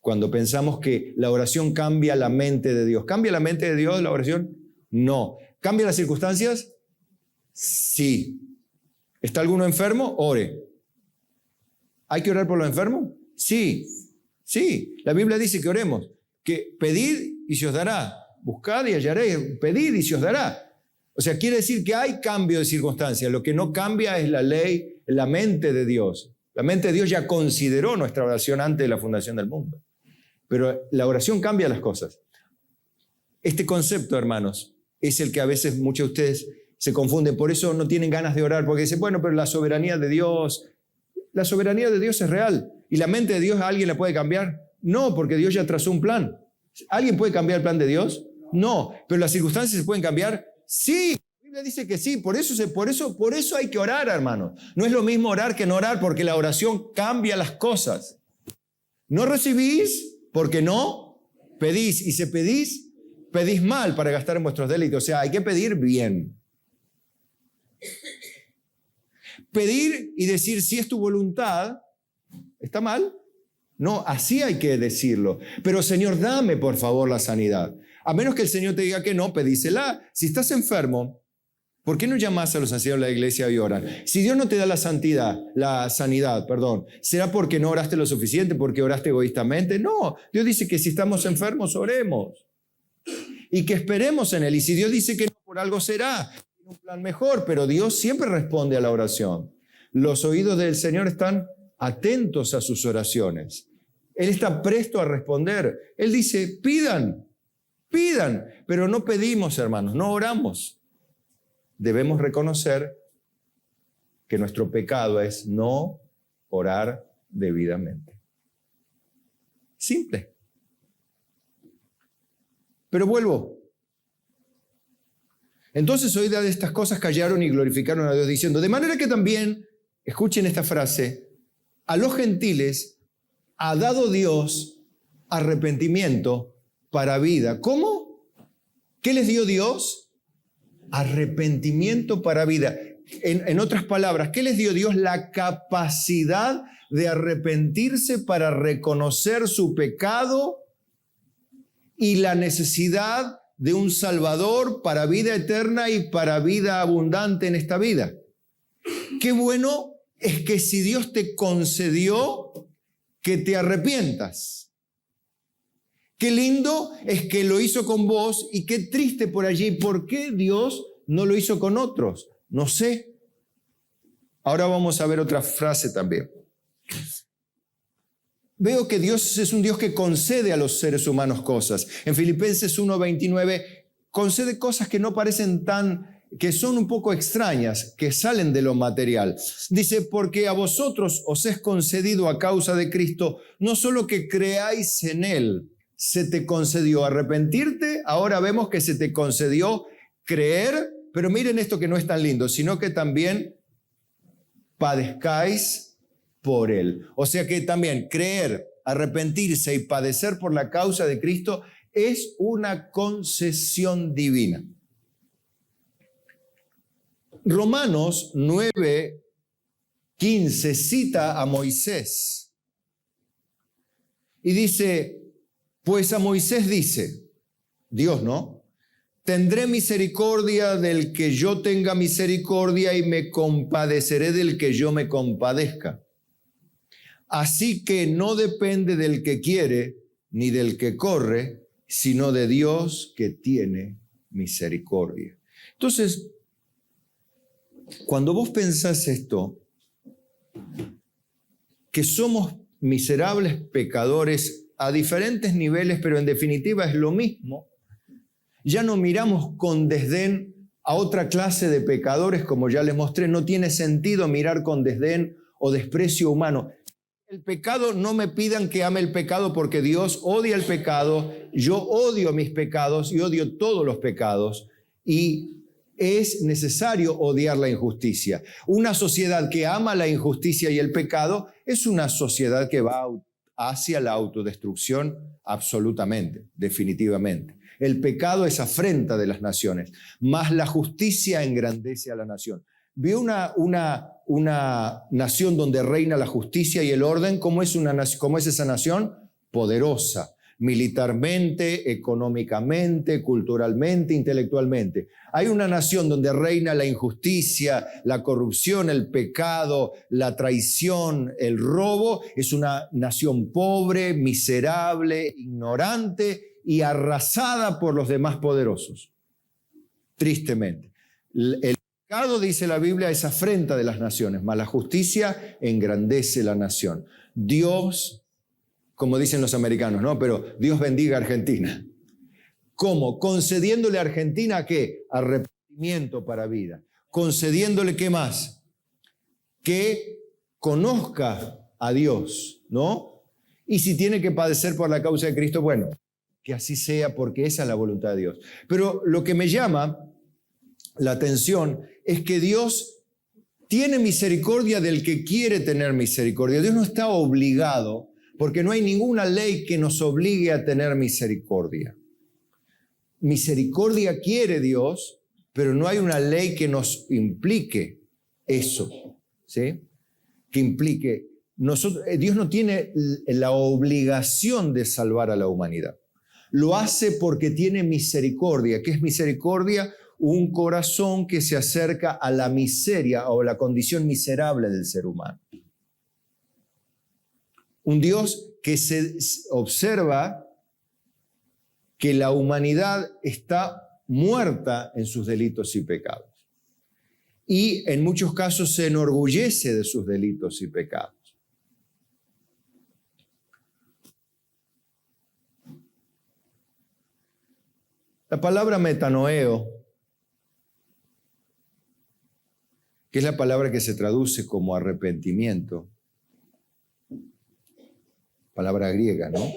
Cuando pensamos que la oración cambia la mente de Dios. ¿Cambia la mente de Dios la oración? No. ¿Cambia las circunstancias? Sí. ¿Está alguno enfermo? Ore. ¿Hay que orar por los enfermos? Sí. Sí, la Biblia dice que oremos, que pedid y se os dará, buscad y hallaréis, pedid y se os dará. O sea, quiere decir que hay cambio de circunstancias, lo que no cambia es la ley, la mente de Dios. La mente de Dios ya consideró nuestra oración antes de la fundación del mundo, pero la oración cambia las cosas. Este concepto, hermanos, es el que a veces muchos de ustedes se confunden, por eso no tienen ganas de orar, porque dicen, bueno, pero la soberanía de Dios es real. ¿Y la mente de Dios alguien la puede cambiar? No, porque Dios ya trazó un plan. ¿Alguien puede cambiar el plan de Dios? No. ¿Pero las circunstancias se pueden cambiar? Sí. La Biblia dice que sí, por eso hay que orar, hermanos. No es lo mismo orar que no orar, porque la oración cambia las cosas. No recibís porque no pedís, y si pedís mal para gastar en vuestros deleites. O sea, hay que pedir bien. Pedir y decir si es tu voluntad, ¿está mal? No, así hay que decirlo. Pero Señor, dame por favor la sanidad. A menos que el Señor te diga que no, pedísela. Si estás enfermo, ¿por qué no llamas a los ancianos de la iglesia y oran? Si Dios no te da la sanidad, ¿será porque no oraste lo suficiente, porque oraste egoístamente? No, Dios dice que si estamos enfermos, oremos. Y que esperemos en Él. Y si Dios dice que no, por algo será. Tiene un plan mejor, pero Dios siempre responde a la oración. Los oídos del Señor están atentos a sus oraciones. Él está presto a responder. Él dice, pidan, pero no pedimos, hermanos, no oramos. Debemos reconocer que nuestro pecado es no orar debidamente. Simple. Pero vuelvo. Entonces, oídas de estas cosas callaron y glorificaron a Dios diciendo, de manera que también, escuchen esta frase, a los gentiles ha dado Dios arrepentimiento para vida. ¿Cómo? ¿Qué les dio Dios? Arrepentimiento para vida. En otras palabras, ¿qué les dio Dios? La capacidad de arrepentirse para reconocer su pecado y la necesidad de un Salvador para vida eterna y para vida abundante en esta vida. Qué bueno es que si Dios te concedió que te arrepientas. Qué lindo es que lo hizo con vos y qué triste por allí. ¿Por qué Dios no lo hizo con otros? No sé. Ahora vamos a ver otra frase también. Veo que Dios es un Dios que concede a los seres humanos cosas. En Filipenses 1:29 concede cosas que no parecen que son un poco extrañas, que salen de lo material. Dice, porque a vosotros os es concedido a causa de Cristo, no solo que creáis en Él, se te concedió arrepentirte, ahora vemos que se te concedió creer, pero miren esto que no es tan lindo, sino que también padezcáis por Él. O sea que también creer, arrepentirse y padecer por la causa de Cristo es una concesión divina. Romanos 9:15 cita a Moisés y dice, pues a Moisés dice, Dios, ¿no? Tendré misericordia del que yo tenga misericordia y me compadeceré del que yo me compadezca. Así que no depende del que quiere ni del que corre, sino de Dios que tiene misericordia. Entonces, cuando vos pensás esto, que somos miserables pecadores a diferentes niveles, pero en definitiva es lo mismo, ya no miramos con desdén a otra clase de pecadores, como ya les mostré, no tiene sentido mirar con desdén o desprecio humano. El pecado, no me pidan que ame el pecado porque Dios odia el pecado, yo odio mis pecados y odio todos los pecados y es necesario odiar la injusticia. Una sociedad que ama la injusticia y el pecado es una sociedad que va hacia la autodestrucción absolutamente, definitivamente. El pecado es afrenta de las naciones, mas la justicia engrandece a la nación. ¿Vio una nación donde reina la justicia y el orden? ¿Cómo es esa nación? Poderosa. Militarmente, económicamente, culturalmente, intelectualmente. Hay una nación donde reina la injusticia, la corrupción, el pecado, la traición, el robo. Es una nación pobre, miserable, ignorante y arrasada por los demás poderosos. Tristemente. El pecado, dice la Biblia, es afrenta de las naciones, mas la justicia engrandece la nación. Dios, como dicen los americanos, ¿no? Pero Dios bendiga a Argentina. ¿Cómo? Concediéndole a Argentina, ¿qué? Arrepentimiento para vida. Concediéndole, ¿qué más? Que conozca a Dios, ¿no? Y si tiene que padecer por la causa de Cristo, bueno, que así sea, porque esa es la voluntad de Dios. Pero lo que me llama la atención es que Dios tiene misericordia del que quiere tener misericordia. Dios no está obligado, porque no hay ninguna ley que nos obligue a tener misericordia. Misericordia quiere Dios, pero no hay una ley que nos implique eso, ¿sí? Que implique. Dios no tiene la obligación de salvar a la humanidad. Lo hace porque tiene misericordia. ¿Qué es misericordia? Un corazón que se acerca a la miseria o la condición miserable del ser humano. Un Dios que se observa que la humanidad está muerta en sus delitos y pecados. Y en muchos casos se enorgullece de sus delitos y pecados. La palabra metanoeo, que es la palabra que se traduce como arrepentimiento, palabra griega, ¿no?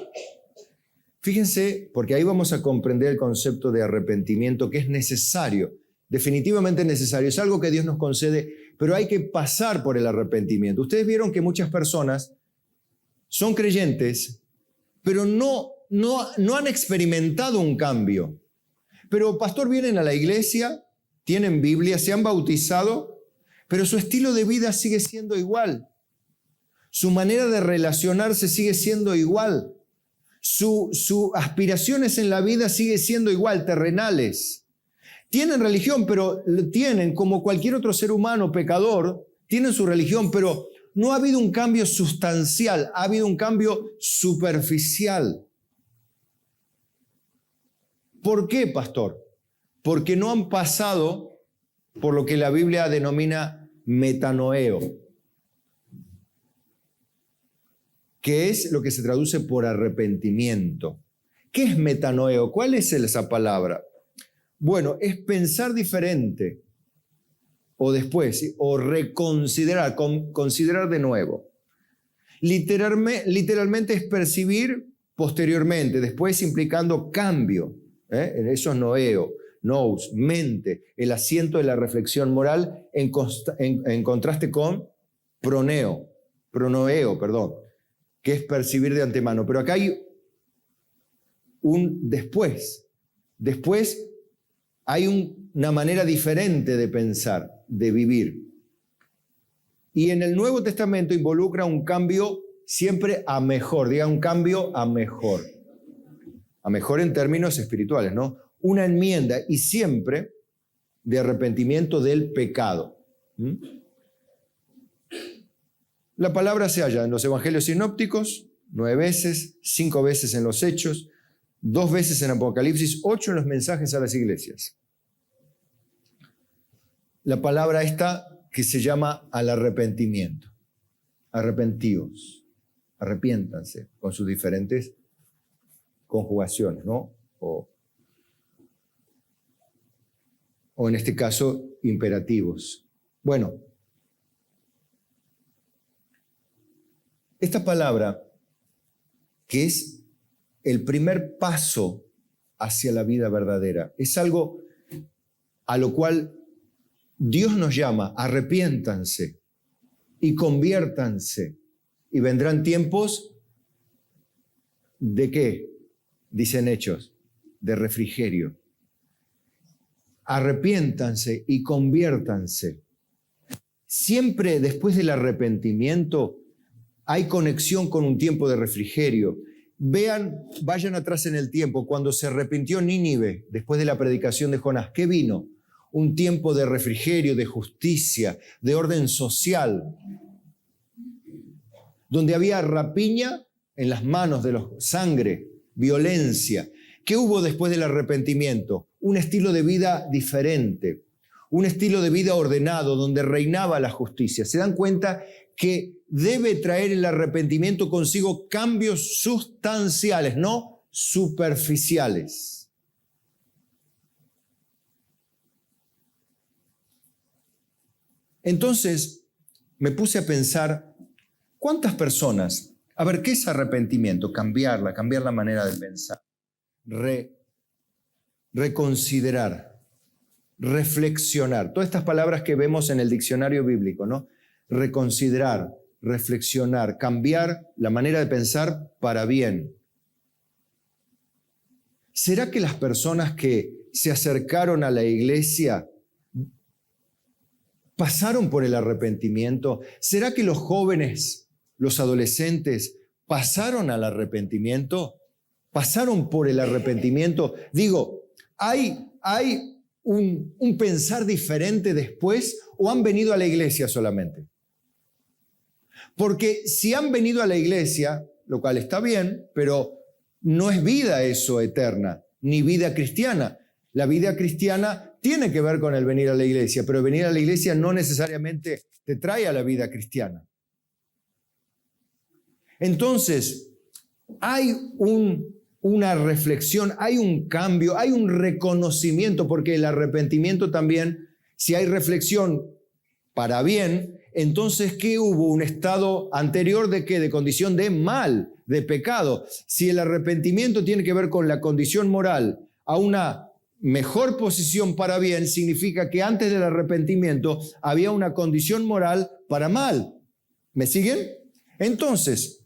Fíjense, porque ahí vamos a comprender el concepto de arrepentimiento, que es necesario, definitivamente necesario, es algo que Dios nos concede, pero hay que pasar por el arrepentimiento. Ustedes vieron que muchas personas son creyentes, pero no han experimentado un cambio. Pero, pastor, vienen a la iglesia, tienen Biblia, se han bautizado, pero su estilo de vida sigue siendo igual. Su manera de relacionarse sigue siendo igual. Sus aspiraciones en la vida sigue siendo igual, terrenales. Tienen religión, pero tienen, como cualquier otro ser humano pecador, tienen su religión, pero no ha habido un cambio sustancial, ha habido un cambio superficial. ¿Por qué, pastor? Porque no han pasado por lo que la Biblia denomina metanoeo, que es lo que se traduce por arrepentimiento. ¿Qué es metanoeo? ¿Cuál es esa palabra? Bueno, es pensar diferente, o después, ¿sí? O reconsiderar, considerar de nuevo. Literalmente es percibir posteriormente, después implicando cambio. Eso es noeo, nous, mente, el asiento de la reflexión moral en contraste con pronoeo, que es percibir de antemano. Pero acá hay un después. Después hay una manera diferente de pensar, de vivir. Y en el Nuevo Testamento involucra un cambio siempre a mejor, diga un cambio a mejor. A mejor en términos espirituales, ¿no? Una enmienda y siempre de arrepentimiento del pecado. La palabra se halla en los evangelios sinópticos 9 veces, 5 veces en los Hechos, 2 veces en Apocalipsis, 8 en los mensajes a las iglesias. La palabra esta que se llama al arrepentimiento. Arrepentíos, arrepiéntanse, con sus diferentes conjugaciones, ¿no? O en este caso, imperativos. Bueno, esta palabra, que es el primer paso hacia la vida verdadera, es algo a lo cual Dios nos llama, arrepiéntanse y conviértanse, y vendrán tiempos ¿de qué? Dicen Hechos, de refrigerio. Arrepiéntanse y conviértanse. Siempre después del arrepentimiento hay conexión con un tiempo de refrigerio. Vayan atrás en el tiempo, cuando se arrepintió Nínive, después de la predicación de Jonás, ¿qué vino? Un tiempo de refrigerio, de justicia, de orden social, donde había rapiña en las manos de los sangre, violencia. ¿Qué hubo después del arrepentimiento? Un estilo de vida diferente, un estilo de vida ordenado, donde reinaba la justicia. ¿Se dan cuenta que debe traer el arrepentimiento consigo cambios sustanciales, no superficiales? Entonces me puse a pensar, ¿cuántas personas? A ver, ¿qué es arrepentimiento? Cambiar la manera de pensar. Reconsiderar. reflexionar. Todas estas palabras que vemos en el diccionario bíblico, ¿no? Reconsiderar, reflexionar, cambiar la manera de pensar para bien. ¿Será que las personas que se acercaron a la iglesia pasaron por el arrepentimiento? ¿Será que los jóvenes, los adolescentes, pasaron al arrepentimiento? ¿Pasaron por el arrepentimiento? Digo, ¿hay un pensar diferente después o han venido a la iglesia solamente? Porque si han venido a la iglesia, lo cual está bien, pero no es vida eso eterna, ni vida cristiana. La vida cristiana tiene que ver con el venir a la iglesia, pero venir a la iglesia no necesariamente te trae a la vida cristiana. Entonces, hay una reflexión, hay un cambio, hay un reconocimiento, porque el arrepentimiento también, si hay reflexión para bien, entonces, ¿qué hubo? Un estado anterior de ¿qué? De condición de mal, de pecado. Si el arrepentimiento tiene que ver con la condición moral a una mejor posición para bien, significa que antes del arrepentimiento había una condición moral para mal. ¿Me siguen? Entonces,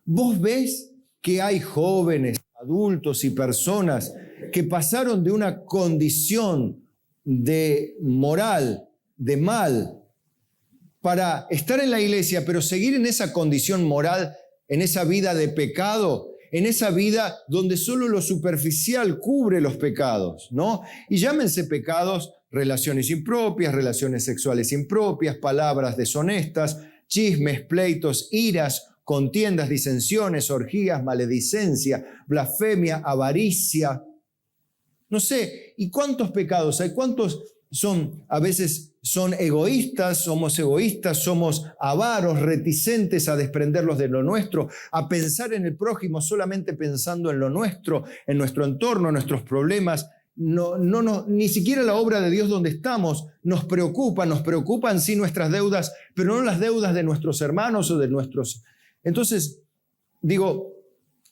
vos ves que hay jóvenes, adultos y personas que pasaron de una condición de moral, de mal, para estar en la iglesia, pero seguir en esa condición moral, en esa vida de pecado, en esa vida donde solo lo superficial cubre los pecados, ¿no? Y llámense pecados, relaciones impropias, relaciones sexuales impropias, palabras deshonestas, chismes, pleitos, iras, contiendas, disensiones, orgías, maledicencia, blasfemia, avaricia. No sé, ¿y cuántos pecados hay? ¿Cuántos son? A veces son egoístas, somos avaros, reticentes a desprenderlos de lo nuestro, a pensar en el prójimo solamente pensando en lo nuestro, en nuestro entorno, en nuestros problemas. Ni siquiera la obra de Dios donde estamos nos preocupan sí nuestras deudas, pero no las deudas de nuestros hermanos o de nuestros. Entonces, digo,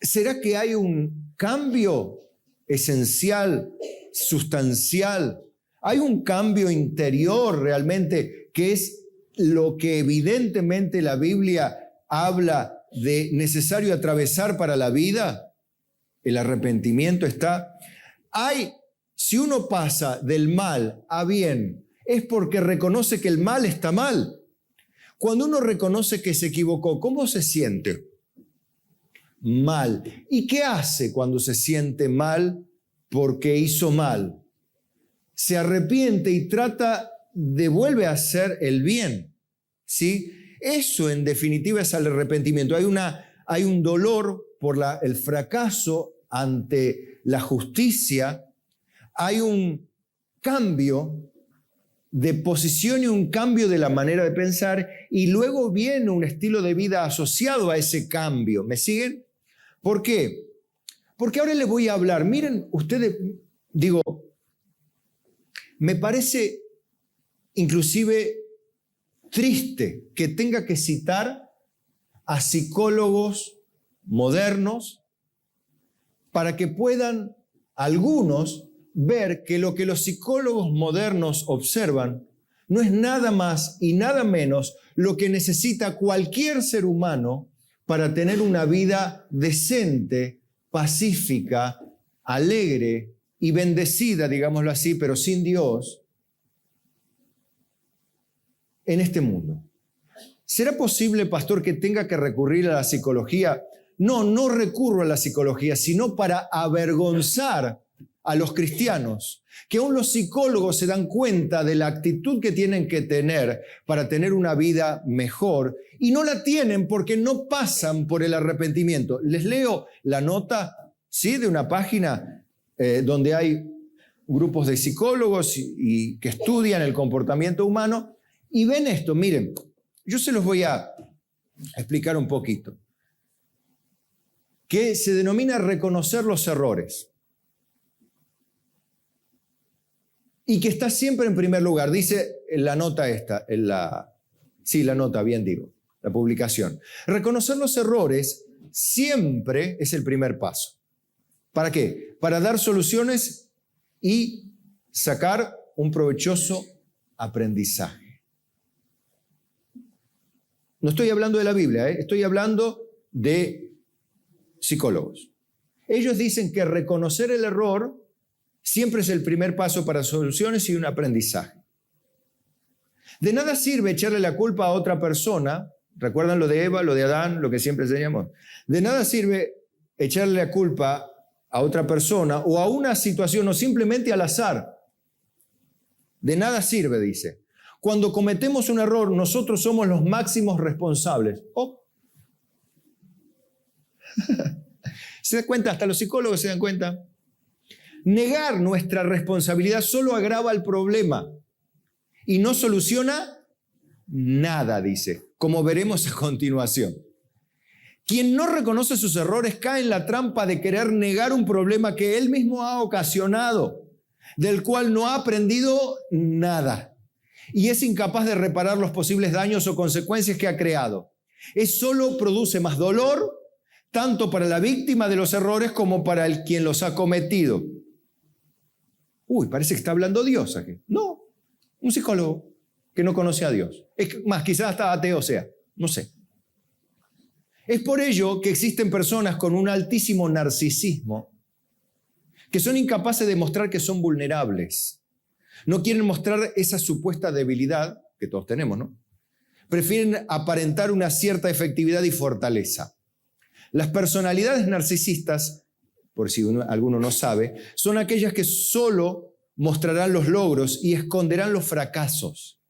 ¿será que hay un cambio esencial, sustancial? Hay un cambio interior realmente que es lo que evidentemente la Biblia habla de necesario atravesar para la vida. El arrepentimiento está. Si uno pasa del mal a bien, es porque reconoce que el mal está mal. Cuando uno reconoce que se equivocó, ¿cómo se siente? Mal. ¿Y qué hace cuando se siente mal porque hizo mal? Se arrepiente y vuelve a hacer el bien, ¿sí? Eso en definitiva es el arrepentimiento. Hay un dolor por el fracaso ante la justicia, hay un cambio de posición y un cambio de la manera de pensar, y luego viene un estilo de vida asociado a ese cambio. ¿Me siguen? ¿Por qué? Porque ahora les voy a hablar. Miren, ustedes, digo, me parece inclusive triste que tenga que citar a psicólogos modernos para que puedan algunos ver que lo que los psicólogos modernos observan no es nada más y nada menos lo que necesita cualquier ser humano para tener una vida decente, pacífica, alegre y bendecida, digámoslo así, pero sin Dios, en este mundo. ¿Será posible, pastor, que tenga que recurrir a la psicología? No recurro a la psicología, sino para avergonzar a los cristianos, que aún los psicólogos se dan cuenta de la actitud que tienen que tener para tener una vida mejor y no la tienen porque no pasan por el arrepentimiento. Les leo la nota, ¿sí?, de una página donde hay grupos de psicólogos y que estudian el comportamiento humano y ven esto. Miren, yo se los voy a explicar un poquito. Que se denomina reconocer los errores. Y que está siempre en primer lugar. Dice la nota esta, la nota, bien digo, la publicación. Reconocer los errores siempre es el primer paso. ¿Para qué? Para dar soluciones y sacar un provechoso aprendizaje. No estoy hablando de la Biblia, estoy hablando de psicólogos. Ellos dicen que reconocer el error siempre es el primer paso para soluciones y un aprendizaje. De nada sirve echarle la culpa a otra persona. ¿Recuerdan lo de Eva, lo de Adán, lo que siempre enseñamos? De nada sirve echarle la culpa a otra persona o a una situación o simplemente al azar. De nada sirve, dice. Cuando cometemos un error, nosotros somos los máximos responsables. Oh. ¿Se dan cuenta? Hasta los psicólogos se dan cuenta. Negar nuestra responsabilidad solo agrava el problema y no soluciona nada, dice, como veremos a continuación. Quien no reconoce sus errores cae en la trampa de querer negar un problema que él mismo ha ocasionado, del cual no ha aprendido nada, y es incapaz de reparar los posibles daños o consecuencias que ha creado. Solo produce más dolor, tanto para la víctima de los errores como para el quien los ha cometido. Uy, parece que está hablando Dios aquí. No, un psicólogo que no conoce a Dios. Es más, quizás hasta ateo sea, no sé. Es por ello que existen personas con un altísimo narcisismo que son incapaces de mostrar que son vulnerables. No quieren mostrar esa supuesta debilidad que todos tenemos, ¿no? Prefieren aparentar una cierta efectividad y fortaleza. Las personalidades narcisistas, por si alguno no sabe, son aquellas que solo mostrarán los logros y esconderán los fracasos.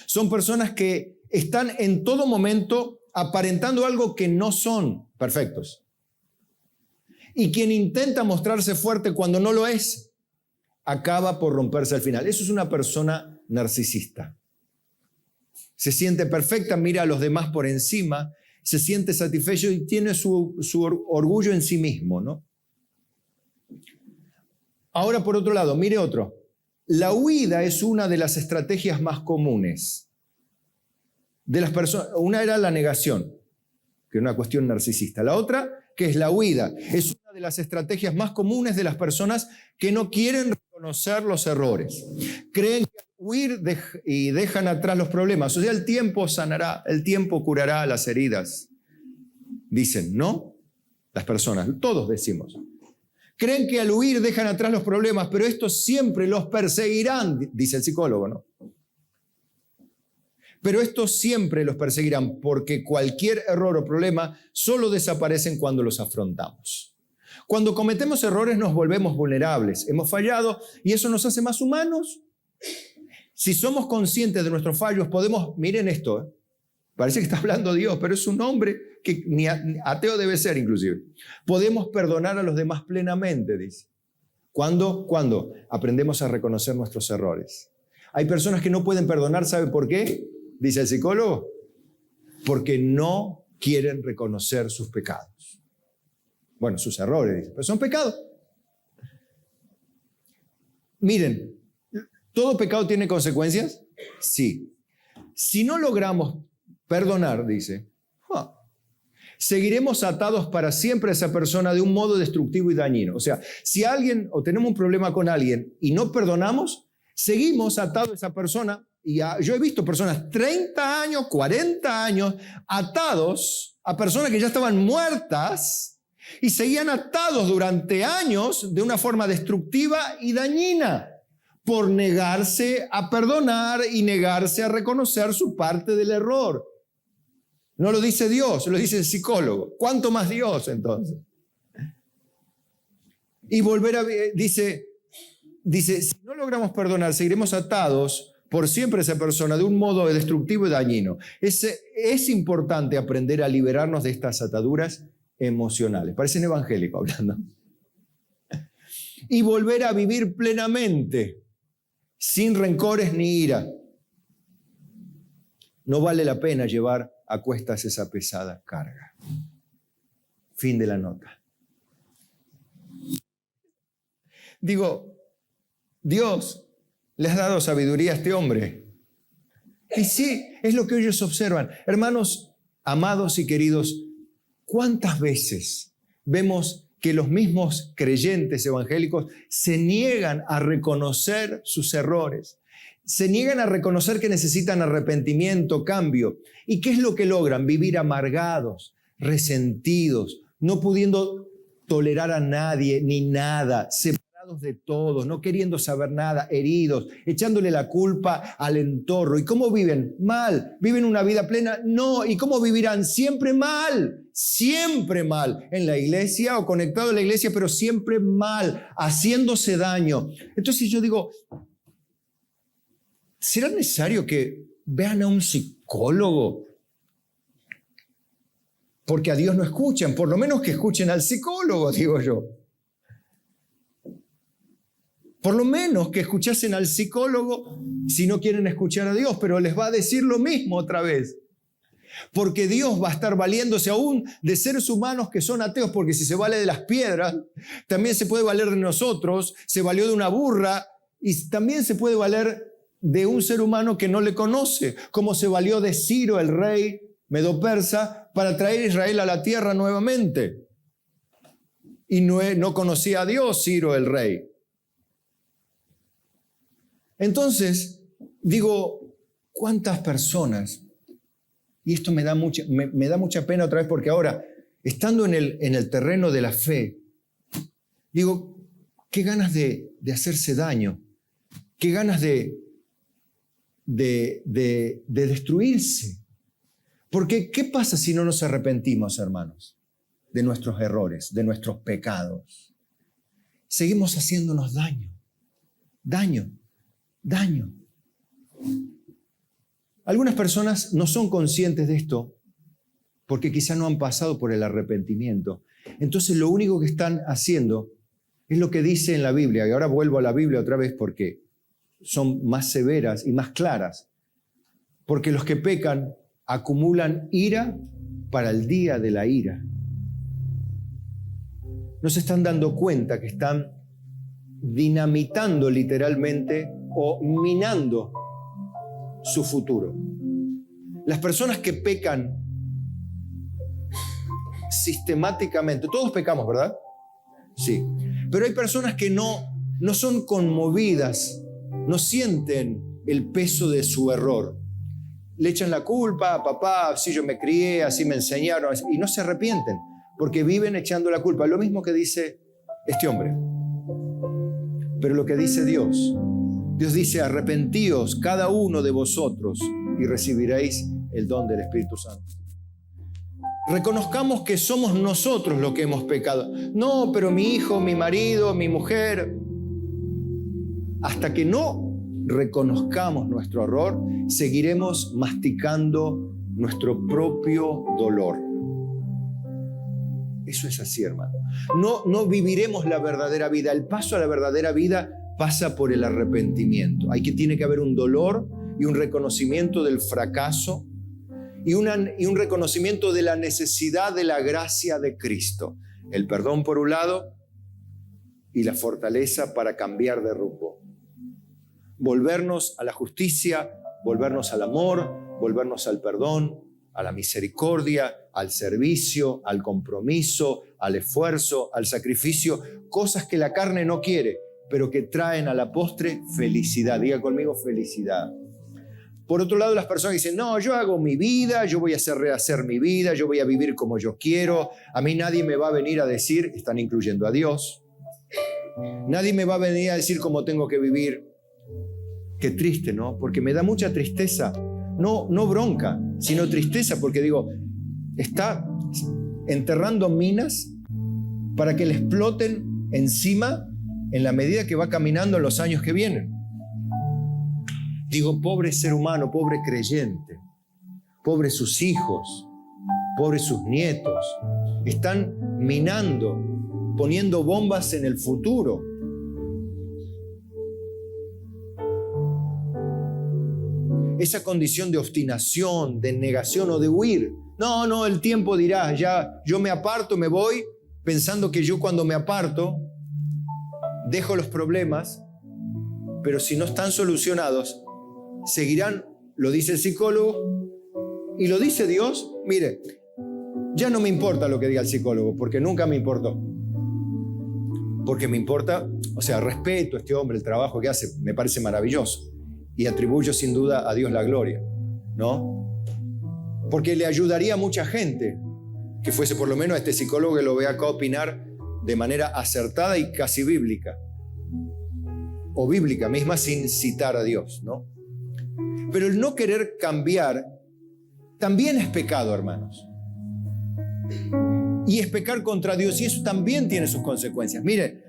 Son personas que están en todo momento aparentando algo que no son perfectos. Y quien intenta mostrarse fuerte cuando no lo es, acaba por romperse al final. Eso es una persona narcisista. Se siente perfecta, mira a los demás por encima, se siente satisfecho y tiene su orgullo en sí mismo, ¿no? Ahora, por otro lado, mire otro. La huida es una de las estrategias más comunes de las personas. Una era la negación, que es una cuestión narcisista. La otra, que es la huida, es una de las estrategias más comunes de las personas que no quieren reconocer los errores. Creen que huir y dejan atrás los problemas. O sea, el tiempo sanará, el tiempo curará las heridas. Dicen, ¿no? Las personas, todos decimos. Creen que al huir dejan atrás los problemas, pero estos siempre los perseguirán, dice el psicólogo, ¿no? Pero estos siempre los perseguirán porque cualquier error o problema solo desaparecen cuando los afrontamos. Cuando cometemos errores nos volvemos vulnerables, hemos fallado y eso nos hace más humanos. Si somos conscientes de nuestros fallos, podemos, miren esto, parece que está hablando Dios, pero es un hombre que ni ateo debe ser inclusive. Podemos perdonar a los demás plenamente, dice. ¿Cuándo? Cuando aprendemos a reconocer nuestros errores. Hay personas que no pueden perdonar, ¿sabe por qué? Dice el psicólogo, porque no quieren reconocer sus pecados. Bueno, sus errores, dice, pero son pecados. Miren, ¿todo pecado tiene consecuencias? Sí. Si no logramos perdonar, dice, seguiremos atados para siempre a esa persona de un modo destructivo y dañino. O sea, si alguien o tenemos un problema con alguien y no perdonamos, seguimos atados a esa persona. Y yo he visto personas 30 años, 40 años atados a personas que ya estaban muertas y seguían atados durante años de una forma destructiva y dañina por negarse a perdonar y negarse a reconocer su parte del error. No lo dice Dios, lo dice el psicólogo. ¿Cuánto más Dios entonces? Y dice, si no logramos perdonar, seguiremos atados por siempre a esa persona de un modo destructivo y dañino. Es importante aprender a liberarnos de estas ataduras emocionales. Parecen evangélico hablando. Y volver a vivir plenamente, sin rencores ni ira. No vale la pena llevar a cuestas esa pesada carga. Fin de la nota. Digo, Dios le has dado sabiduría a este hombre. Y sí, es lo que ellos observan. Hermanos, amados y queridos, ¿cuántas veces vemos que los mismos creyentes evangélicos se niegan a reconocer sus errores. Se niegan a reconocer que necesitan arrepentimiento, cambio. ¿Y qué es lo que logran? Vivir amargados, resentidos, no pudiendo tolerar a nadie ni nada, separados de todos, no queriendo saber nada, heridos, echándole la culpa al entorno. ¿Y cómo viven? Mal. ¿Viven una vida plena? No. ¿Y cómo vivirán? Siempre mal. Siempre mal. En la iglesia o conectado a la iglesia, pero siempre mal, haciéndose daño. Entonces yo digo, ¿será necesario que vean a un psicólogo? Porque a Dios no escuchan, por lo menos que escuchen al psicólogo, digo yo. Por lo menos que escuchasen al psicólogo si no quieren escuchar a Dios, pero les va a decir lo mismo otra vez. Porque Dios va a estar valiéndose aún de seres humanos que son ateos, porque si se vale de las piedras, también se puede valer de nosotros, se valió de una burra y también se puede valer de un ser humano que no le conoce, como se valió de Ciro, el rey medo-persa, para traer a Israel a la tierra nuevamente. Y no conocía a Dios, Ciro, el rey. Entonces, digo, ¿cuántas personas? Y esto me da mucha pena otra vez, porque ahora, estando en el terreno de la fe, digo, qué ganas de hacerse daño, qué ganas de destruirse. Porque, ¿qué pasa si no nos arrepentimos, hermanos, de nuestros errores, de nuestros pecados? Seguimos haciéndonos daño. Algunas personas no son conscientes de esto porque quizá no han pasado por el arrepentimiento. Entonces lo único que están haciendo es lo que dice en la Biblia. Y ahora vuelvo a la Biblia otra vez porque son más severas y más claras. Porque los que pecan acumulan ira para el día de la ira. No se están dando cuenta que están dinamitando literalmente o minando su futuro. Las personas que pecan sistemáticamente, todos pecamos, ¿verdad? Sí. Pero hay personas que no son conmovidas, no sienten el peso de su error. Le echan la culpa a papá, así yo me crié, así me enseñaron, y no se arrepienten, porque viven echando la culpa. Lo mismo que dice este hombre. Pero lo que dice Dios dice, arrepentíos cada uno de vosotros y recibiréis el don del Espíritu Santo. Reconozcamos que somos nosotros los que hemos pecado. No, pero mi hijo, mi marido, mi mujer. Hasta que no reconozcamos nuestro error, seguiremos masticando nuestro propio dolor. Eso es así, hermano. No viviremos la verdadera vida. El paso a la verdadera vida pasa por el arrepentimiento. Tiene que haber un dolor y un reconocimiento del fracaso y un reconocimiento de la necesidad de la gracia de Cristo. El perdón por un lado y la fortaleza para cambiar de rumbo. Volvernos a la justicia, volvernos al amor, volvernos al perdón, a la misericordia, al servicio, al compromiso, al esfuerzo, al sacrificio, cosas que la carne no quiere, pero que traen a la postre felicidad. Diga conmigo, felicidad. Por otro lado, las personas dicen, no, yo hago mi vida, yo voy a rehacer mi vida, yo voy a vivir como yo quiero, a mí nadie me va a venir a decir, están incluyendo a Dios, nadie me va a venir a decir cómo tengo que vivir. Qué triste, ¿no? Porque me da mucha tristeza, no bronca, sino tristeza, porque digo, está enterrando minas para que le exploten encima en la medida que va caminando en los años que vienen. Digo, pobre ser humano, pobre creyente, pobre sus hijos, pobre sus nietos. Están minando, poniendo bombas en el futuro. Esa condición de obstinación, de negación o de huir. No, el tiempo dirá, ya yo me aparto, me voy, pensando que yo cuando me aparto dejo los problemas, pero si no están solucionados, seguirán, lo dice el psicólogo y lo dice Dios. Mire, ya no me importa lo que diga el psicólogo, porque nunca me importó. porque me importa, o sea, respeto a este hombre, el trabajo que hace, me parece maravilloso. Y atribuyo sin duda a Dios la gloria, ¿no? Porque le ayudaría a mucha gente que fuese por lo menos a este psicólogo que lo vea acá opinar de manera acertada y casi bíblica. O bíblica misma sin citar a Dios, ¿no? Pero el no querer cambiar también es pecado, hermanos. Y es pecar contra Dios, y eso también tiene sus consecuencias. Mire,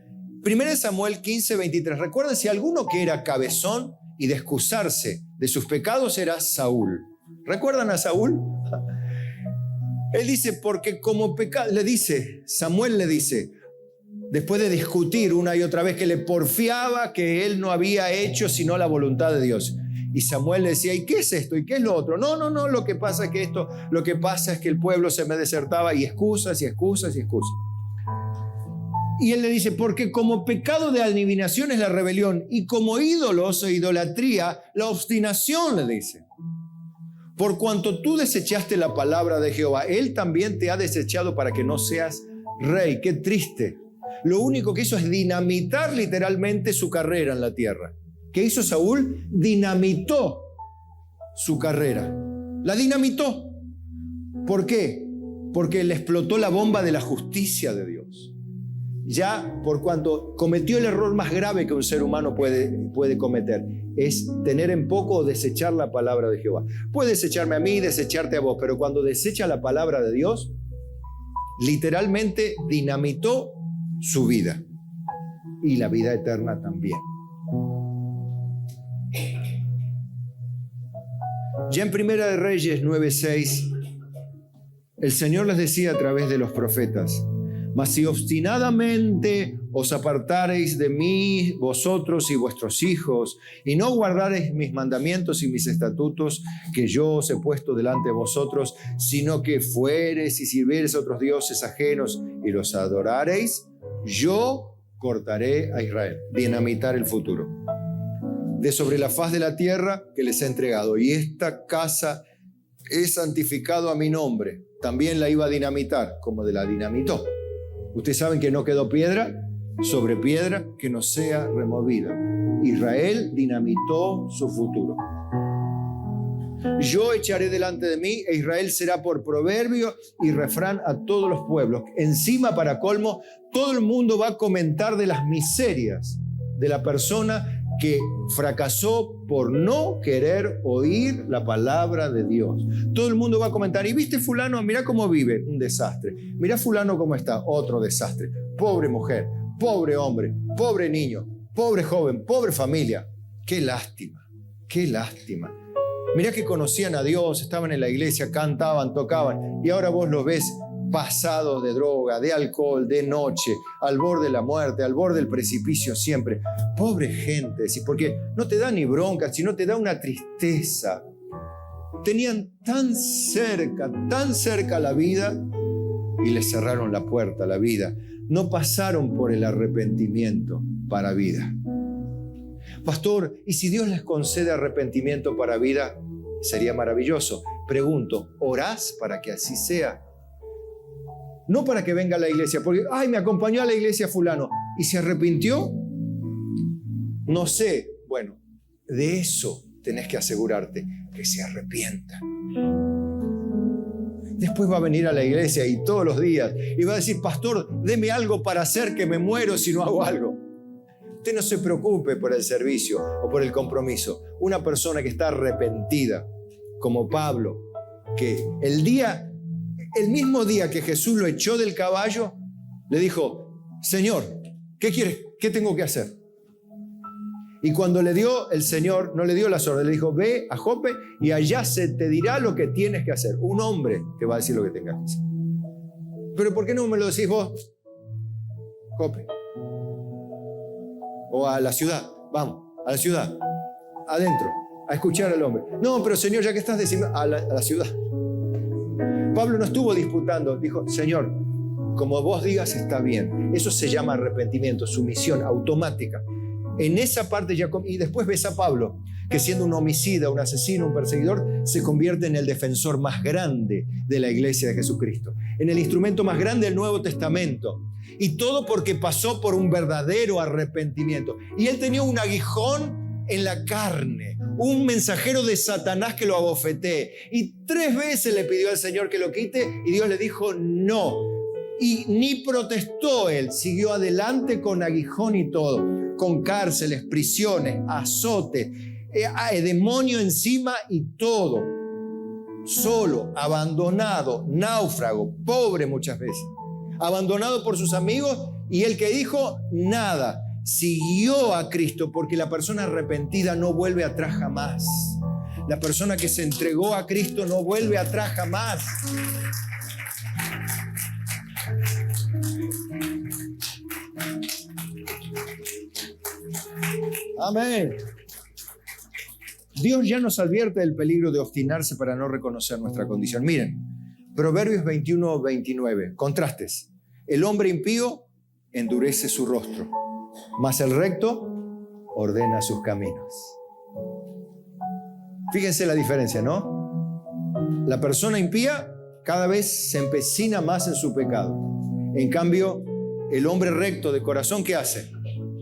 1 Samuel 15:23. Recuerden, si alguno que era cabezón y de excusarse de sus pecados era Saúl. ¿Recuerdan a Saúl? Él dice, porque como pecado, Samuel le dice, después de discutir una y otra vez, que le porfiaba que él no había hecho sino la voluntad de Dios. Y Samuel le decía, ¿y qué es esto? ¿Y qué es lo otro? No, lo que pasa es que esto, lo que pasa es que el pueblo se me desertaba, y excusas, y excusas, y excusas. Y él le dice, porque como pecado de adivinación es la rebelión, y como ídolos o idolatría, la obstinación, le dice. Por cuanto tú desechaste la palabra de Jehová, él también te ha desechado para que no seas rey. Qué triste. Lo único que hizo es dinamitar literalmente su carrera en la tierra. ¿Qué hizo Saúl? Dinamitó su carrera. La dinamitó. ¿Por qué? Porque le explotó la bomba de la justicia de Dios. Ya por cuanto cometió el error más grave que un ser humano puede cometer, es tener en poco o desechar la palabra de Jehová. Puede desecharme a mí, desecharte a vos, pero cuando desecha la palabra de Dios, literalmente dinamitó su vida y la vida eterna también. Ya en Primera de Reyes 9:6, el Señor les decía a través de los profetas, mas si obstinadamente os apartareis de mí, vosotros y vuestros hijos, y no guardareis mis mandamientos y mis estatutos que yo os he puesto delante de vosotros, sino que fuereis y sirviereis a otros dioses ajenos y los adorareis, yo cortaré a Israel, dinamitar el futuro, de sobre la faz de la tierra que les he entregado. Y esta casa he santificado a mi nombre. También la iba a dinamitar, como de la dinamitó. Ustedes saben que no quedó piedra sobre piedra que no sea removida. Israel dinamitó su futuro. Yo echaré delante de mí, e Israel será por proverbio y refrán a todos los pueblos. Encima, para colmo, todo el mundo va a comentar de las miserias de la persona que fracasó por no querer oír la palabra de Dios. Todo el mundo va a comentar, ¿y viste fulano? Mirá cómo vive, un desastre. Mirá fulano cómo está, otro desastre. Pobre mujer, pobre hombre, pobre niño, pobre joven, pobre familia. Qué lástima, qué lástima. Mirá que conocían a Dios, estaban en la iglesia, cantaban, tocaban, y ahora vos los ves pasados de droga, de alcohol, de noche, al borde de la muerte, al borde del precipicio siempre. Pobre gente, porque no te da ni bronca, sino te da una tristeza. Tenían tan cerca la vida y les cerraron la puerta a la vida. No pasaron por el arrepentimiento para vida. Pastor, ¿y si Dios les concede arrepentimiento para vida? Sería maravilloso. Pregunto, ¿orás para que así sea? No para que venga a la iglesia, porque, me acompañó a la iglesia fulano y se arrepintió. No sé, bueno, de eso tenés que asegurarte, que se arrepienta. Después va a venir a la iglesia y todos los días y va a decir, pastor, deme algo para hacer, que me muero si no hago algo. Usted no se preocupe por el servicio o por el compromiso. Una persona que está arrepentida, como Pablo, que el mismo día que Jesús lo echó del caballo, le dijo, Señor, ¿qué quieres? ¿Qué tengo que hacer? Y cuando le dio el Señor, no le dio las órdenes, le dijo, ve a Jope y allá se te dirá lo que tienes que hacer. Un hombre te va a decir lo que tengas que hacer. Pero ¿por qué no me lo decís vos? Jope. O a la ciudad, vamos, a la ciudad, adentro, a escuchar al hombre. No, pero Señor, ya que estás diciendo, a la ciudad. Pablo no estuvo disputando, dijo, Señor, como vos digas está bien. Eso se llama arrepentimiento, sumisión automática. En esa parte ya, y después ves a Pablo, que siendo un homicida, un asesino, un perseguidor, se convierte en el defensor más grande de la iglesia de Jesucristo, en el instrumento más grande del Nuevo Testamento. Y todo porque pasó por un verdadero arrepentimiento. Y él tenía un aguijón en la carne, un mensajero de Satanás que lo abofetee. Y 3 veces le pidió al Señor que lo quite y Dios le dijo no. Y ni protestó él, siguió adelante con aguijón y todo, con cárceles, prisiones, azotes, demonio encima y todo. Solo, abandonado, náufrago, pobre muchas veces, abandonado por sus amigos, y el que dijo nada, siguió a Cristo, porque la persona arrepentida no vuelve atrás jamás. La persona que se entregó a Cristo no vuelve atrás jamás. Amén. Dios ya nos advierte del peligro de obstinarse para no reconocer nuestra condición. Miren, Proverbios 21-29, contrastes. El hombre impío endurece su rostro, mas el recto ordena sus caminos. Fíjense la diferencia, ¿no? La persona impía cada vez se empecina más en su pecado. En cambio, el hombre recto de corazón, ¿qué hace?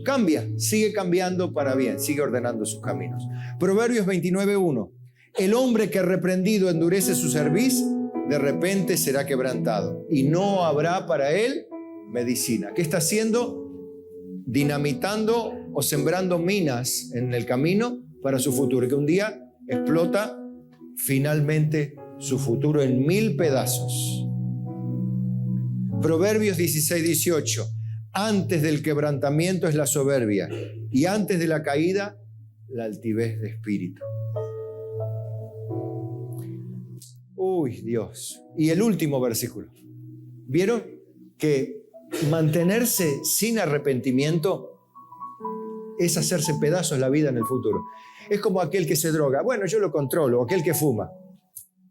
Cambia, sigue cambiando para bien, sigue ordenando sus caminos. Proverbios 29:1. El hombre que reprendido endurece su cerviz, de repente será quebrantado y no habrá para él medicina. ¿Qué está haciendo? Dinamitando o sembrando minas en el camino para su futuro, que un día explota finalmente su futuro en 1000 pedazos. Proverbios 16:18. Antes del quebrantamiento es la soberbia, y antes de la caída, la altivez de espíritu. Uy, Dios. Y el último versículo. ¿Vieron que mantenerse sin arrepentimiento es hacerse pedazos la vida en el futuro? Es como aquel que se droga. Bueno, yo lo controlo. Aquel que fuma.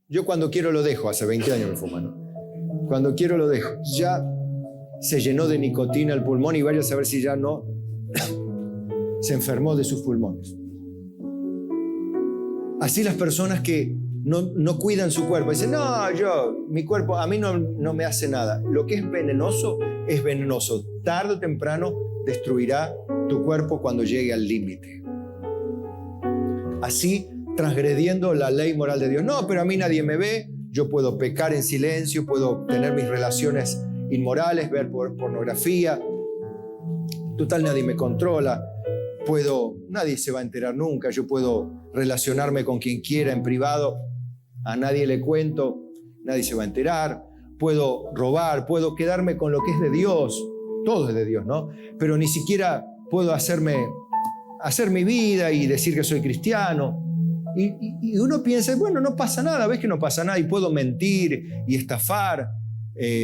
Yo cuando quiero lo dejo. Hace 20 años me fumo, ¿no? Cuando quiero lo dejo. Ya se llenó de nicotina el pulmón y vaya a saber si ya no se enfermó de sus pulmones. Así las personas que no cuidan su cuerpo. Dicen, no, mi cuerpo a mí no me hace nada. Lo que es venenoso. Tarde o temprano destruirá tu cuerpo cuando llegue al límite. Así, transgrediendo la ley moral de Dios. No, pero a mí nadie me ve. Yo puedo pecar en silencio, puedo tener mis relaciones inmorales, ver pornografía. Total, nadie me controla. Nadie se va a enterar nunca. Yo puedo relacionarme con quien quiera en privado. A nadie le cuento. Nadie se va a enterar. Puedo robar. Puedo quedarme con lo que es de Dios. Todo es de Dios, ¿no? Pero ni siquiera puedo hacer mi vida y decir que soy cristiano. Y uno piensa, bueno, no pasa nada. ¿Ves que no pasa nada? Y puedo mentir y estafar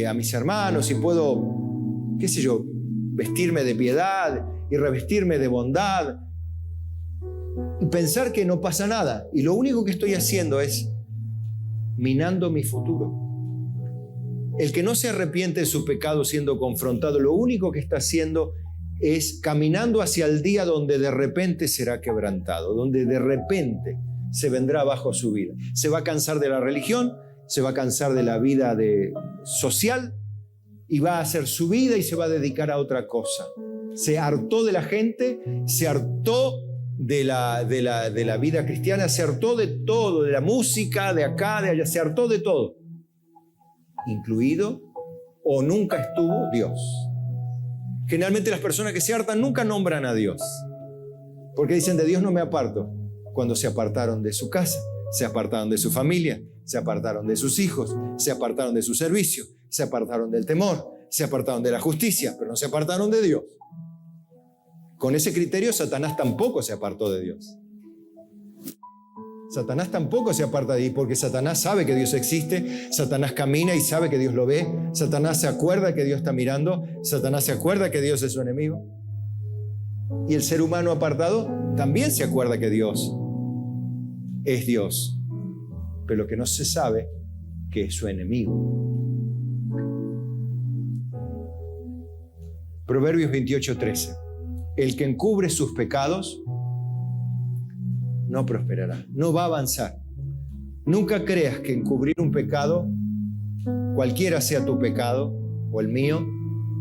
a mis hermanos, y puedo, qué sé yo, vestirme de piedad y revestirme de bondad y pensar que no pasa nada, y lo único que estoy haciendo es minando mi futuro. El que no se arrepiente de su pecado siendo confrontado, lo único que está haciendo es caminando hacia el día donde de repente será quebrantado, donde de repente se vendrá abajo su vida. Se va a cansar de la religión, se va a cansar de la vida social, y va a hacer su vida y se va a dedicar a otra cosa. Se hartó de la gente, se hartó de la vida cristiana, se hartó de todo, de la música, de acá, de allá, se hartó de todo, incluido o nunca estuvo Dios. Generalmente las personas que se hartan nunca nombran a Dios, porque dicen, de Dios no me aparto, cuando se apartaron de su casa, se apartaron de su familia, se apartaron de sus hijos, se apartaron de su servicio, se apartaron del temor, se apartaron de la justicia, pero no se apartaron de Dios. Con ese criterio, Satanás tampoco se apartó de Dios. Satanás tampoco se aparta de ahí, porque Satanás sabe que Dios existe, Satanás camina y sabe que Dios lo ve, Satanás se acuerda que Dios está mirando, Satanás se acuerda que Dios es su enemigo. Y el ser humano apartado también se acuerda que Dios es Dios, pero que no se sabe que es su enemigo. Proverbios 28:13. El que encubre sus pecados no prosperará, no va a avanzar. Nunca creas que encubrir un pecado, cualquiera sea tu pecado o el mío,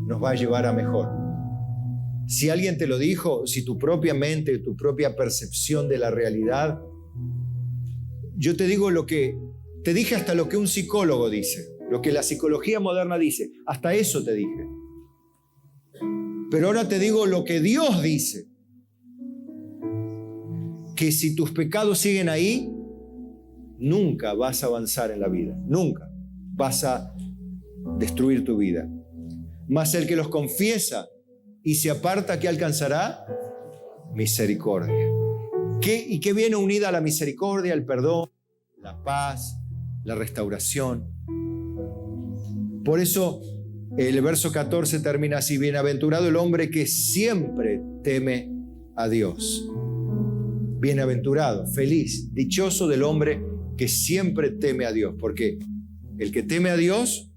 nos va a llevar a mejor. Si alguien te lo dijo, si tu propia mente, tu propia percepción de la realidad, yo te digo lo que te dije, hasta lo que un psicólogo dice, lo que la psicología moderna dice, hasta eso te dije. Pero ahora te digo lo que Dios dice, que si tus pecados siguen ahí, nunca vas a avanzar en la vida, nunca vas a destruir tu vida. Mas el que los confiesa y se aparta, ¿qué alcanzará? Misericordia. ¿Y qué viene unida a la misericordia? El perdón, la paz, la restauración. Por eso el verso 14 termina así: bienaventurado el hombre que siempre teme a Dios. Bienaventurado, feliz, dichoso del hombre que siempre teme a Dios, porque el que teme a Dios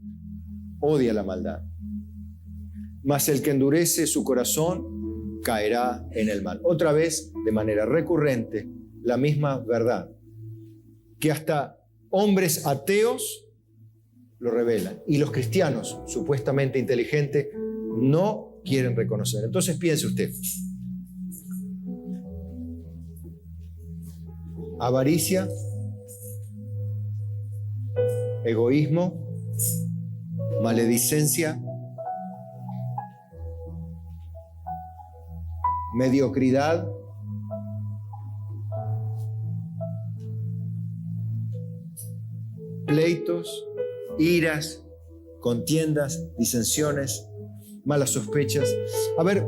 odia la maldad. Mas el que endurece su corazón caerá en el mal. Otra vez, de manera recurrente, la misma verdad, que hasta hombres ateos lo revelan, y los cristianos, supuestamente inteligentes, no quieren reconocer. Entonces piense usted: avaricia, egoísmo, maledicencia, mediocridad, pleitos, iras, contiendas, disensiones, malas sospechas. A ver,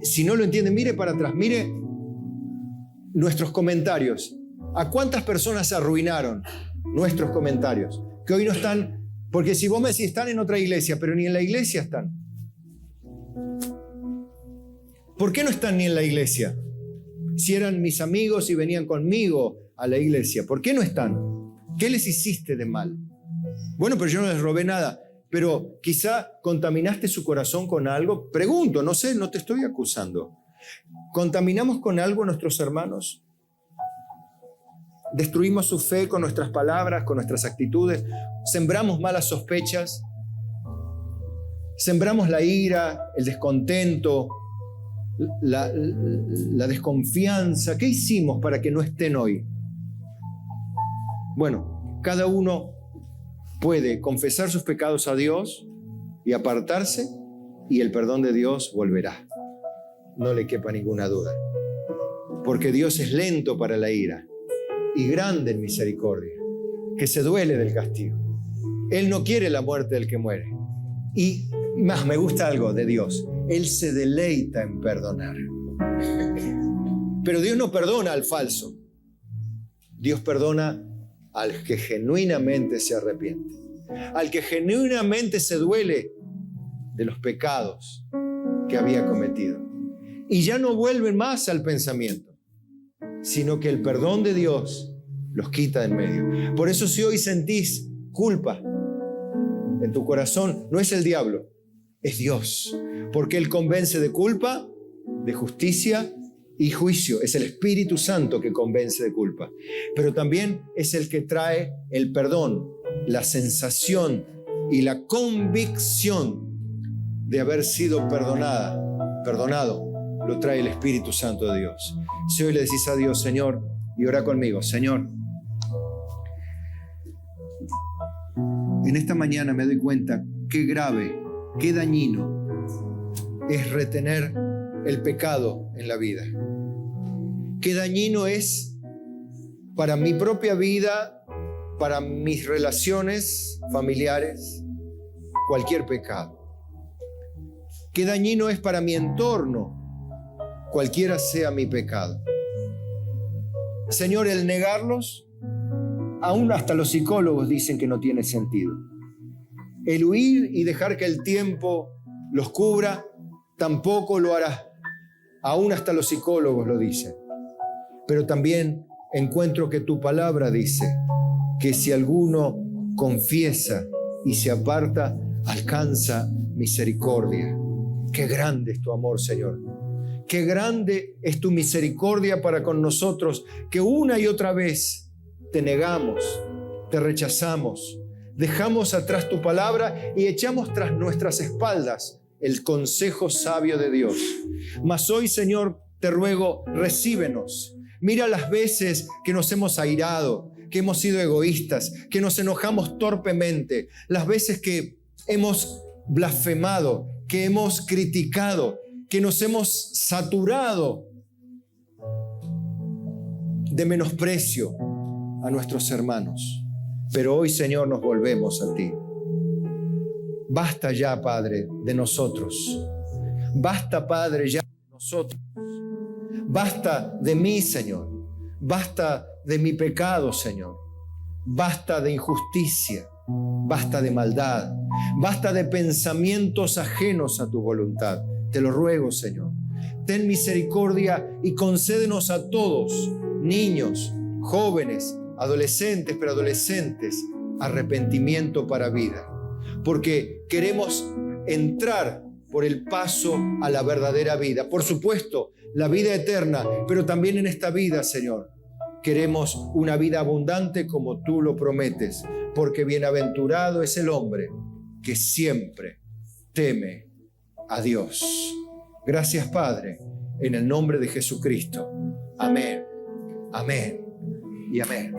si no lo entiende, mire para atrás, mire nuestros comentarios. ¿A cuántas personas se arruinaron nuestros comentarios? Que hoy no están, porque si vos me decís están en otra iglesia, pero ni en la iglesia están. ¿Por qué no están ni en la iglesia? Si eran mis amigos y venían conmigo a la iglesia, ¿por qué no están? ¿Qué les hiciste de mal? Bueno, pero yo no les robé nada, pero quizá contaminaste su corazón con algo. Pregunto, no sé, no te estoy acusando. ¿Contaminamos con algo a nuestros hermanos? ¿Destruimos su fe con nuestras palabras, con nuestras actitudes? ¿Sembramos malas sospechas? ¿Sembramos la ira, el descontento, la desconfianza? ¿Qué hicimos para que no estén hoy? Bueno, cada uno puede confesar sus pecados a Dios y apartarse, y el perdón de Dios volverá. No le quepa ninguna duda. Porque Dios es lento para la ira y grande en misericordia, que se duele del castigo. Él no quiere la muerte del que muere. Y más, me gusta algo de Dios: Él se deleita en perdonar. Pero Dios no perdona al falso. Dios perdona al que genuinamente se arrepiente, al que genuinamente se duele de los pecados que había cometido. Y ya no vuelven más al pensamiento, sino que el perdón de Dios los quita de en medio. Por eso, si hoy sentís culpa en tu corazón, no es el diablo, es Dios. Porque Él convence de culpa, de justicia y juicio. Es el Espíritu Santo que convence de culpa. Pero también es el que trae el perdón, la sensación y la convicción de haber sido perdonado. Lo trae el Espíritu Santo de Dios. Si hoy le decís a Dios: Señor, y ora conmigo: Señor, en esta mañana me doy cuenta qué grave, qué dañino es retener el pecado en la vida. Qué dañino es para mi propia vida, para mis relaciones familiares, cualquier pecado. Qué dañino es para mi entorno, cualquiera sea mi pecado. Señor, el negarlos, aún hasta los psicólogos dicen que no tiene sentido. El huir y dejar que el tiempo los cubra, tampoco lo hará. Aún hasta los psicólogos lo dicen. Pero también encuentro que tu palabra dice que si alguno confiesa y se aparta, alcanza misericordia. Qué grande es tu amor, Señor. Qué grande es tu misericordia para con nosotros, que una y otra vez te negamos, te rechazamos, dejamos atrás tu palabra y echamos tras nuestras espaldas el consejo sabio de Dios. Mas hoy, Señor, te ruego, recíbenos. Mira las veces que nos hemos airado, que hemos sido egoístas, que nos enojamos torpemente, las veces que hemos blasfemado, que hemos criticado, que nos hemos saturado de menosprecio a nuestros hermanos. Pero hoy, Señor, nos volvemos a ti. Basta ya, Padre, de nosotros. Basta, Padre, ya de nosotros. Basta de mí, Señor. Basta de mi pecado, Señor. Basta de injusticia. Basta de maldad. Basta de pensamientos ajenos a tu voluntad. Te lo ruego, Señor. Ten misericordia y concédenos a todos, niños, jóvenes, adolescentes, preadolescentes, arrepentimiento para vida. Porque queremos entrar por el paso a la verdadera vida. Por supuesto, la vida eterna, pero también en esta vida, Señor, queremos una vida abundante como tú lo prometes, porque bienaventurado es el hombre que siempre teme a Dios. Gracias, Padre, en el nombre de Jesucristo. Amén, amén y amén.